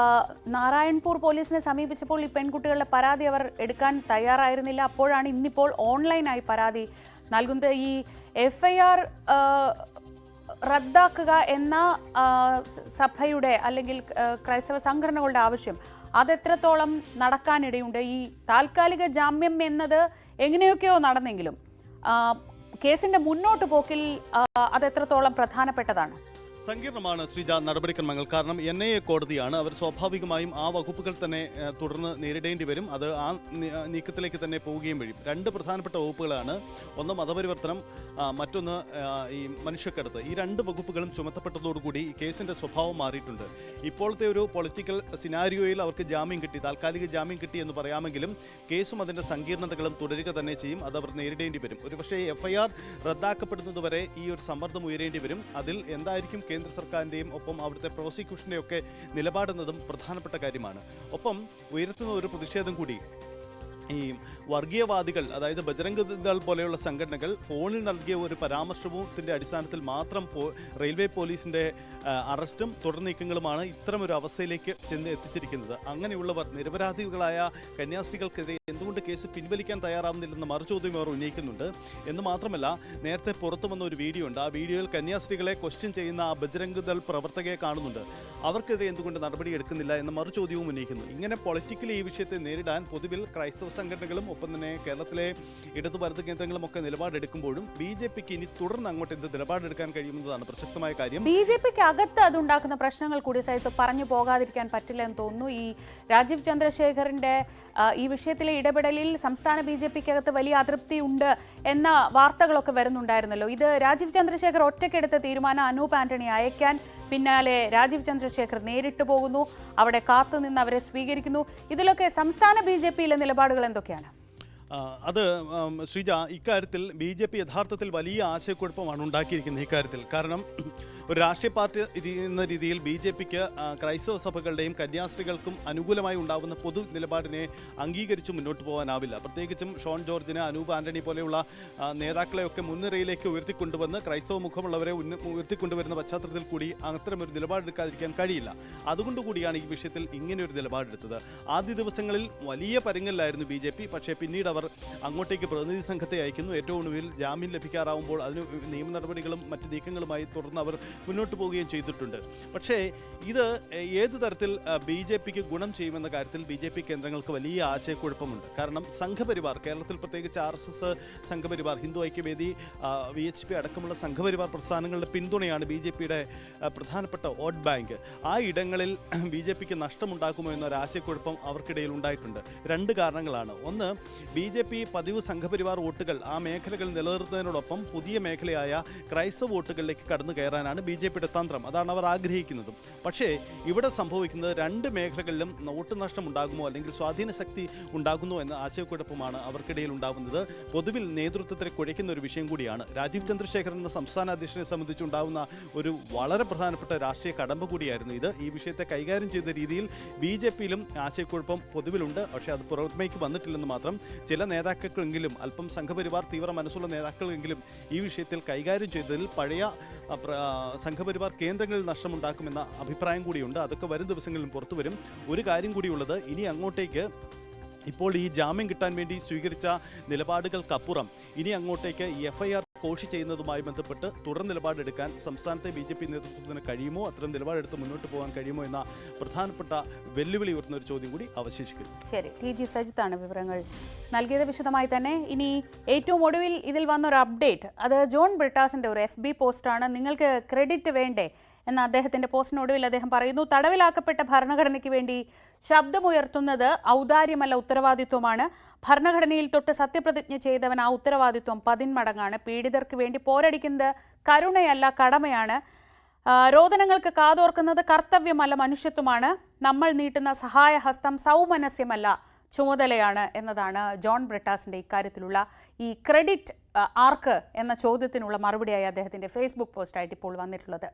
നാരായൺപൂർ പോലീസിനെ സമീപിച്ചപ്പോൾ ഈ പെൺകുട്ടികളുടെ പരാതി അവർ എടുക്കാൻ തയ്യാറായിരുന്നില്ല. അപ്പോഴാണ് ഇന്നിപ്പോൾ ഓൺലൈനായി പരാതി നൽകുന്നത്. ഈ FIR റദ്ദാക്കുക എന്ന സഭയുടെ അല്ലെങ്കിൽ ക്രൈസ്തവ സംഘടനകളുടെ ആവശ്യം അതെത്രത്തോളം നടക്കാനിടയുണ്ട്? ഈ താൽക്കാലിക ജാമ്യം എന്നത് എങ്ങനെയൊക്കെയോ നടന്നെങ്കിലും കേസിന്റെ മുന്നോട്ട് പോക്കിൽ അതെത്രത്തോളം പ്രധാനപ്പെട്ടതാണ്? സങ്കീർണമാണ് ശ്രീജ നടപടിക്രമങ്ങൾ. കാരണം NIA കോടതിയാണ്. അവർ സ്വാഭാവികമായും ആ വകുപ്പുകൾ തന്നെ തുടർന്ന് നേരിടേണ്ടി വരും. അത് ആ നീക്കത്തിലേക്ക് തന്നെ പോവുകയും വരും. രണ്ട് പ്രധാനപ്പെട്ട വകുപ്പുകളാണ്. ഒന്ന് മതപരിവർത്തനം, മറ്റൊന്ന് ഈ മനുഷ്യക്കടത്ത്. ഈ രണ്ട് വകുപ്പുകളും ചുമത്തപ്പെട്ടതോടുകൂടി ഈ കേസിൻ്റെ സ്വഭാവം മാറിയിട്ടുണ്ട്. ഇപ്പോഴത്തെ ഒരു പൊളിറ്റിക്കൽ സിനാരിയോയിൽ അവർക്ക് ജാമ്യം കിട്ടി, താൽക്കാലിക ജാമ്യം കിട്ടി എന്ന് പറയാമെങ്കിലും കേസും അതിൻ്റെ സങ്കീർണതകളും തുടരുക തന്നെ ചെയ്യും. അത് അവർ നേരിടേണ്ടി വരും. ഒരുപക്ഷേ FIR റദ്ദാക്കപ്പെടുന്നതുവരെ ഈ ഒരു സമ്മർദ്ദം ഉയരേണ്ടി വരും. അതിൽ എന്തായിരിക്കും കേന്ദ്ര സർക്കാരിൻ്റെയും ഒപ്പം അവിടുത്തെ പ്രോസിക്യൂഷൻ്റെയും ഒക്കെ നിലപാടെന്നതും പ്രധാനപ്പെട്ട കാര്യമാണ്. ഒപ്പം ഉയർത്തുന്ന ഒരു പ്രതിഷേധം കൂടി ഈ വർഗീയവാദികൾ, അതായത് ബജരംഗ് ദൾ പോലെയുള്ള സംഘടനകൾ ഫോണിൽ നൽകിയ ഒരു പരാമർശത്തിന്റെ അടിസ്ഥാനത്തിൽ മാത്രം റെയിൽവേ പോലീസിന്റെ അറസ്റ്റും തുടർ നീക്കങ്ങളുമാണ് ഇത്തരമൊരു അവസ്ഥയിലേക്ക് ചെന്ന് എത്തിച്ചിരിക്കുന്നത്. അങ്ങനെയുള്ളവർ, നിരപരാധികളായ കന്യാസ്ത്രീകൾക്കെതിരെ എന്തുകൊണ്ട് കേസ് പിൻവലിക്കാൻ തയ്യാറാവുന്നില്ലെന്ന് മറുചോദ്യം അവർ ഉന്നയിക്കുന്നുണ്ട്. എന്ന് മാത്രമല്ല, നേരത്തെ പുറത്തു വന്ന ഒരു വീഡിയോ ഉണ്ട്. ആ വീഡിയോയിൽ കന്യാസ്ത്രീകളെ ക്വസ്റ്റ്യൻ ചെയ്യുന്ന ആ ബജരംഗ് ദൾ പ്രവർത്തകയെ കാണുന്നുണ്ട്. അവർക്കെതിരെ എന്തുകൊണ്ട് നടപടി എടുക്കുന്നില്ല എന്ന മറുചോദ്യവും ഉന്നയിക്കുന്നു. ഇങ്ങനെ പൊളിറ്റിക്കലി ഈ വിഷയത്തെ നേരിടാൻ പൊതുവിൽ ക്രൈസ്തവ സംഘടനകളും ഒപ്പം തന്നെ കേരളത്തിലെ ഇടതു വലത് കേന്ദ്രങ്ങളും ഒക്കെ നിലപാടെടുക്കുമ്പോഴും BJPക്ക് ഇനി തുടർന്ന് അങ്ങോട്ട് എന്ത് നിലപാടെടുക്കാൻ കഴിയുമെന്നതാണ് പ്രസക്തമായ കാര്യം. BJPക്ക് അകത്ത് അതുണ്ടാക്കുന്ന പ്രശ്നങ്ങൾ കൂടി സഹിത്ത് പറഞ്ഞു പോകാതിരിക്കാൻ പറ്റില്ല എന്ന് തോന്നുന്നു. ഈ രാജീവ് ചന്ദ്രശേഖറിന്റെ ഈ വിഷയത്തിലെ ഇടപെടലിൽ സംസ്ഥാന BJPക്കകത്ത് വലിയ അതൃപ്തി ഉണ്ട് എന്ന വാർത്തകളൊക്കെ വരുന്നുണ്ടായിരുന്നല്ലോ. ഇത് രാജീവ് ചന്ദ്രശേഖർ ഒറ്റയ്ക്കെടുത്ത തീരുമാനം അനൂപ് ആന്റണി അയക്കാൻ പിന്നാലെ രാജീവ് ചന്ദ്രശേഖർ നേരിട്ട് പോകുന്നു, അവിടെ കാത്തുനിന്ന് അവരെ സ്വീകരിക്കുന്നു. ഇതിലൊക്കെ സംസ്ഥാന BJPയിലെ നിലപാടുകൾ എന്തൊക്കെയാണ്? അത് ശ്രീജ, ഇക്കാര്യത്തിൽ BJP യഥാർത്ഥത്തിൽ വലിയ ആശയക്കുഴപ്പമാണ് ഉണ്ടാക്കിയിരിക്കുന്നത്. ഇക്കാര്യത്തിൽ കാരണം ഒരു രാഷ്ട്രീയ പാർട്ടി എന്ന രീതിയിൽ BJPക്ക് ക്രൈസ്തവ സഭകളുടെയും കന്യാസ്ത്രീകൾക്കും അനുകൂലമായി ഉണ്ടാകുന്ന പൊതു നിലപാടിനെ അംഗീകരിച്ച് മുന്നോട്ട് പോകാനാവില്ല. പ്രത്യേകിച്ചും ഷോൺ ജോർജിന്, അനൂപ് ആന്റണി പോലെയുള്ള നേതാക്കളെയൊക്കെ മുൻനിരയിലേക്ക് ഉയർത്തിക്കൊണ്ടുവന്ന് ക്രൈസ്തവ മുഖമുള്ളവരെ ഉയർത്തിക്കൊണ്ടുവരുന്ന പശ്ചാത്തലത്തിൽ കൂടി അത്തരമൊരു നിലപാടെടുക്കാതിരിക്കാൻ കഴിയില്ല. അതുകൊണ്ടുകൂടിയാണ് ഈ വിഷയത്തിൽ ഇങ്ങനെയൊരു നിലപാടെടുത്തത്. ആദ്യ ദിവസങ്ങളിൽ വലിയ പരുങ്ങലിലായിരുന്നു BJP. പക്ഷേ പിന്നീട് അവർ അങ്ങോട്ടേക്ക് പ്രതിനിധി സംഘത്തെ അയക്കുന്നു. ഏറ്റവും ഒടുവിൽ ജാമ്യം ലഭിക്കാറാവുമ്പോൾ അതിന് നിയമ നടപടികളും മറ്റ് നീക്കങ്ങളുമായി തുടർന്ന് അവർ മുന്നോട്ട് പോവുകയും ചെയ്തിട്ടുണ്ട്. പക്ഷേ ഇത് ഏത് തരത്തിൽ BJPക്ക് ഗുണം ചെയ്യുമെന്ന കാര്യത്തിൽ BJP കേന്ദ്രങ്ങൾക്ക് വലിയ ആശയക്കുഴപ്പമുണ്ട്. കാരണം സംഘപരിവാർ, കേരളത്തിൽ പ്രത്യേകിച്ച് RSS സംഘപരിവാർ, ഹിന്ദു ഐക്യവേദി, VHP അടക്കമുള്ള സംഘപരിവാർ പ്രസ്ഥാനങ്ങളുടെ പിന്തുണയാണ് BJPയുടെ പ്രധാനപ്പെട്ട വോട്ട് ബാങ്ക്. ആ ഇടങ്ങളിൽ BJPക്ക് നഷ്ടമുണ്ടാക്കുമോ എന്നൊരു ആശയക്കുഴപ്പം അവർക്കിടയിൽ ഉണ്ടായിട്ടുണ്ട്. രണ്ട് കാരണങ്ങളാണ്. ഒന്ന്, BJP പതിവ് സംഘപരിവാർ വോട്ടുകൾ ആ മേഖലകൾ നിലനിർത്തുന്നതിനോടൊപ്പം പുതിയ മേഖലയായ ക്രൈസ്തവ വോട്ടുകളിലേക്ക് കടന്നു കയറാനാണ് BJPയുടെ തന്ത്രം. അതാണ് അവർ ആഗ്രഹിക്കുന്നതും. പക്ഷേ ഇവിടെ സംഭവിക്കുന്നത് രണ്ട് മേഖലകളിലും വോട്ട് നഷ്ടം ഉണ്ടാകുമോ അല്ലെങ്കിൽ സ്വാധീന ശക്തി ഉണ്ടാകുന്നു എന്ന ആശയക്കുഴപ്പമാണ് അവർക്കിടയിൽ ഉണ്ടാകുന്നത്. പൊതുവിൽ നേതൃത്വത്തെ കുഴയ്ക്കുന്ന ഒരു വിഷയം കൂടിയാണ്. രാജീവ് ചന്ദ്രശേഖരൻ എന്ന സംസ്ഥാന അധ്യക്ഷനെ സംബന്ധിച്ചുണ്ടാകുന്ന ഒരു വളരെ പ്രധാനപ്പെട്ട രാഷ്ട്രീയ കടമ്പ കൂടിയായിരുന്നു ഇത്. ഈ വിഷയത്തെ കൈകാര്യം ചെയ്ത രീതിയിൽ BJPയിലും ആശയക്കുഴപ്പം പൊതുവിലുണ്ട്. പക്ഷേ അത് പുറമേക്ക് വന്നിട്ടില്ലെന്ന് മാത്രം. ചില നേതാക്കൾക്കെങ്കിലും, അല്പം സംഘപരിവാർ തീവ്ര മനസ്സുള്ള നേതാക്കളെങ്കിലും ഈ വിഷയത്തിൽ കൈകാര്യം ചെയ്തതിൽ പഴയ സംഘപരിവാർ കേന്ദ്രങ്ങളിൽ നഷ്ടമുണ്ടാക്കുമെന്ന അഭിപ്രായം കൂടിയുണ്ട്. അതൊക്കെ വരും ദിവസങ്ങളിലും പുറത്തു വരും. ഒരു കാര്യം കൂടിയുള്ളത്, ഇനി അങ്ങോട്ടേക്ക് ഇപ്പോൾ ഈ ജാമ്യം കിട്ടാൻ വേണ്ടി സ്വീകരിച്ച നിലപാടുകൾക്കപ്പുറം ഇനി അങ്ങോട്ടേക്ക് FIR കോഷി ചെയ്യുന്നതുമായി ബന്ധപ്പെട്ട് തുടർ നിലപാടെടുക്കാൻ സംസ്ഥാനത്തെ BJP നേതൃത്വത്തിന് കഴിയുമോ, അത്തരം നിലപാടെടുത്ത് മുന്നോട്ട് പോകാൻ കഴിയുമോ എന്ന പ്രധാനപ്പെട്ട വെല്ലുവിളി ഉയർത്തുന്ന ഒരു ചോദ്യം കൂടി അവശേഷിക്കുന്നു. ശരി, TG സജിത്താണ് വിവരങ്ങൾ നൽകിയത് വിശദമായി തന്നെ. ഇനി ഏറ്റവും ഒടുവിൽ ഇതിൽ വന്നൊരു അപ്ഡേറ്റ്, അത് ജോൺ ബ്രിട്ടാസിന്റെ ഒരു FB പോസ്റ്റാണ്. നിങ്ങൾക്ക് ക്രെഡിറ്റ് വേണ്ടേ എന്ന അദ്ദേഹത്തിന്റെ പോസ്റ്റിനൊടുവിൽ അദ്ദേഹം പറയുന്നു, തടവിലാക്കപ്പെട്ട ഭരണഘടനയ്ക്ക് വേണ്ടി ശബ്ദമുയർത്തുന്നത് ഔദാര്യമല്ല, ഉത്തരവാദിത്വമാണ്. ഭരണഘടനയിൽ തൊട്ട് സത്യപ്രതിജ്ഞ ചെയ്തവൻ ആ ഉത്തരവാദിത്വം 10 മടങ്ങാണ്. പീഡിതർക്ക് വേണ്ടി പോരടിക്കുന്നത് കരുണയല്ല, കടമയാണ്. രോദനങ്ങൾക്ക് കാതോർക്കുന്നത് കർത്തവ്യമല്ല, മനുഷ്യത്വമാണ്. നമ്മൾ നീട്ടുന്ന സഹായഹസ്തം സൗമനസ്യമല്ല, ചുമതലയാണ് എന്നതാണ് ജോൺ ബ്രിട്ടാസിന്റെ ഇക്കാര്യത്തിലുള്ള ഈ ക്രെഡിറ്റ് ആർക്ക് എന്ന ചോദ്യത്തിനുള്ള മറുപടിയായി അദ്ദേഹത്തിന്റെ ഫേസ്ബുക്ക് പോസ്റ്റായിട്ട് ഇപ്പോൾ വന്നിട്ടുള്ളത്.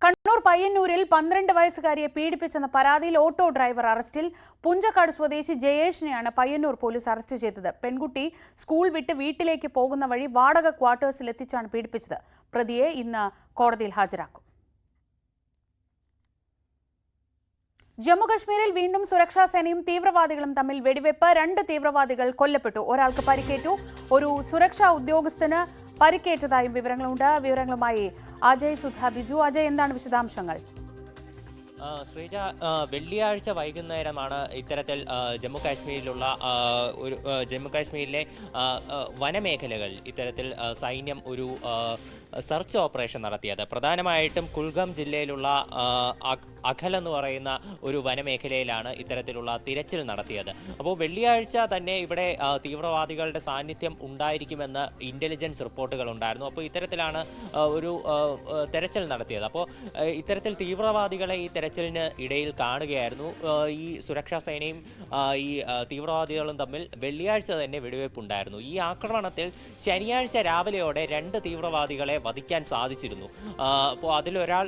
കണ്ണൂർ പയ്യന്നൂരിൽ 12 വയസ്സുകാരിയെ പീഡിപ്പിച്ചെന്ന പരാതിയിൽ ഓട്ടോ ഡ്രൈവർ അറസ്റ്റിൽ. പുഞ്ചക്കാട് സ്വദേശി ജയേഷിനെയാണ് പയ്യന്നൂർ പോലീസ് അറസ്റ്റ് ചെയ്തത്. പെൺകുട്ടി സ്കൂൾ വിട്ട് വീട്ടിലേക്ക് പോകുന്ന വഴി വാടക ക്വാർട്ടേഴ്സിൽ എത്തിച്ചാണ് പീഡിപ്പിച്ചത്. പ്രതിയെ ഇന്ന് കോടതിയിൽ ഹാജരാക്കും. ജമ്മുകശ്മീരിൽ വീണ്ടും സുരക്ഷാ സേനയും തീവ്രവാദികളും തമ്മിൽ വെടിവെപ്പ്. 2 തീവ്രവാദികൾ കൊല്ലപ്പെട്ടു, ഒരാൾക്ക് പരിക്കേറ്റു. ഒരു സുരക്ഷാ ഉദ്യോഗസ്ഥന് പരിക്കേറ്റതായും വിവരങ്ങളുണ്ട്. വിവരങ്ങളുമായി അജയ് സുധ ബിജു. അജയ്, എന്താണ് വിശദാംശങ്ങൾ? ശ്രീജ, വെള്ളിയാഴ്ച വൈകുന്നേരമാണ് ഇത്തരത്തിൽ ജമ്മുകാശ്മീരിലെ വനമേഖലകൾ ഇത്തരത്തിൽ സൈന്യം ഒരു സെർച്ച് ഓപ്പറേഷൻ നടത്തിയത്. പ്രധാനമായിട്ടും കുൽഗം ജില്ലയിലുള്ള അഖൽ എന്ന് പറയുന്ന ഒരു വനമേഖലയിലാണ് ഇത്തരത്തിലുള്ള തിരച്ചിൽ നടത്തിയത്. അപ്പോൾ വെള്ളിയാഴ്ച തന്നെ ഇവിടെ തീവ്രവാദികളുടെ സാന്നിധ്യം ഉണ്ടായിരിക്കുമെന്ന് ഇന്റലിജൻസ് റിപ്പോർട്ടുകൾ ഉണ്ടായിരുന്നു. അപ്പോൾ ഇത്തരത്തിലാണ് ഒരു തെരച്ചിൽ നടത്തിയത്. അപ്പോൾ ഇത്തരത്തിൽ തീവ്രവാദികളെ ഈ തെരച്ചിലിന് ഇടയിൽ കാണുകയായിരുന്നു. ഈ സുരക്ഷാ സേനയും ഈ തീവ്രവാദികളും തമ്മിൽ വെള്ളിയാഴ്ച തന്നെ വെടിവയ്പുണ്ടായിരുന്നു. ഈ ആക്രമണത്തിൽ ശനിയാഴ്ച രാവിലെയോടെ 2 തീവ്രവാദികളെ വധിക്കാൻ സാധിച്ചിരുന്നു. അപ്പോൾ അതിലൊരാൾ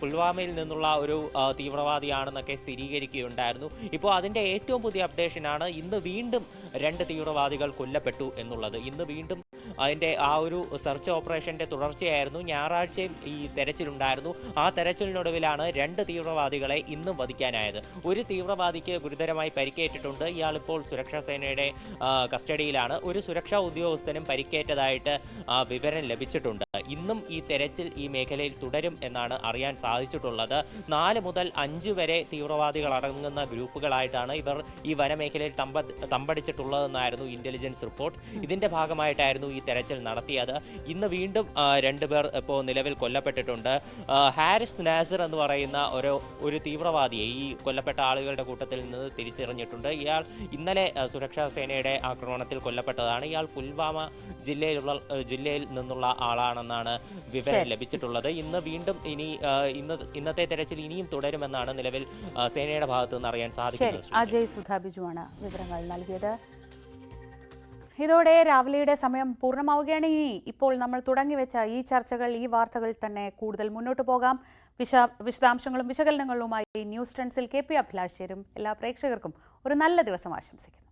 പുൽവാമയിൽ നിന്നുള്ള ഒരു തീവ്രവാദിയാണെന്നൊക്കെ സ്ഥിരീകരിക്കുകയുണ്ടായിരുന്നു. ഇപ്പോൾ അതിൻ്റെ ഏറ്റവും പുതിയ അപ്ഡേഷനാണ് ഇന്ന് വീണ്ടും 2 തീവ്രവാദികൾ കൊല്ലപ്പെട്ടു എന്നുള്ളത്. ഇന്ന് വീണ്ടും അതിൻ്റെ ആ ഒരു സെർച്ച് ഓപ്പറേഷൻ്റെ തുടർച്ചയായിരുന്നു. ഞായറാഴ്ചയും ഈ തെരച്ചിലുണ്ടായിരുന്നു. ആ തെരച്ചിലിനൊടുവിലാണ് 2 തീവ്രവാദികളെ ഇന്നും വധിക്കാനായത്. ഒരു തീവ്രവാദിക്ക് ഗുരുതരമായി പരിക്കേറ്റിട്ടുണ്ട്. ഇയാളിപ്പോൾ സുരക്ഷാ സേനയുടെ കസ്റ്റഡിയിലാണ്. ഒരു സുരക്ഷാ ഉദ്യോഗസ്ഥനും പരിക്കേറ്റതായിട്ട് വിവരം ലഭിച്ചിട്ടുണ്ട്. ഇന്നും ഈ തെരച്ചിൽ ഈ മേഖലയിൽ തുടരും എന്നാണ് അറിയാൻ സാധിച്ചിട്ടുള്ളത്. 4 മുതൽ 5 വരെ തീവ്രവാദികൾ അടങ്ങുന്ന ഗ്രൂപ്പുകളായിട്ടാണ് ഇവർ ഈ വനമേഖലയിൽ തമ്പടിച്ചിട്ടുള്ളതെന്നായിരുന്നു ഇന്റലിജൻസ് റിപ്പോർട്ട്. ഇതിന്റെ ഭാഗമായിട്ടായിരുന്നു ഈ തെരച്ചിൽ നടത്തിയത്. ഇന്ന് വീണ്ടും 2 പേർ ഇപ്പോൾ നിലവിൽ കൊല്ലപ്പെട്ടിട്ടുണ്ട്. ഹാരിസ് നാസർ എന്ന് പറയുന്ന ഒരു തീവ്രവാദിയെ ഈ കൊല്ലപ്പെട്ട ആളുകളുടെ കൂട്ടത്തിൽ നിന്ന് തിരിച്ചറിഞ്ഞിട്ടുണ്ട്. ഇയാൾ ഇന്നലെ സുരക്ഷാ സേനയുടെ ആക്രമണത്തിൽ കൊല്ലപ്പെട്ടതാണ്. ഇയാൾ പുൽവാമ ജില്ലയിൽ നിന്നുള്ള ആളാണെന്നാണ് വിവരം ലഭിച്ചിട്ടുള്ളത്. ഇന്ന് വീണ്ടും ഇന്നത്തെ തെരച്ചിൽ ഇനിയും തുടരുമെന്നാണ് നിലവിൽ സേനയുടെ ഭാഗത്തു നിന്ന് അറിയാൻ സാധിക്കുന്നത്. അജയ് സുധ ബിജുവാണ് വിവരങ്ങൾ നൽകിയത്. ഇതോടെ രാവിലെയുടെ സമയം പൂർണ്ണമാവുകയാണ്. ഇപ്പോൾ നമ്മൾ തുടങ്ങിവെച്ച ഈ ചർച്ചകൾ, ഈ വാർത്തകൾ തന്നെ കൂടുതൽ മുന്നോട്ട് പോകാം. വിശദാംശങ്ങളും വിശകലനങ്ങളുമായി ന്യൂസ് ട്രെൻഡ്സിൽ KP അഭിലാഷ് ചേരും. എല്ലാ പ്രേക്ഷകർക്കും ഒരു നല്ല ദിവസം ആശംസിക്കുന്നു.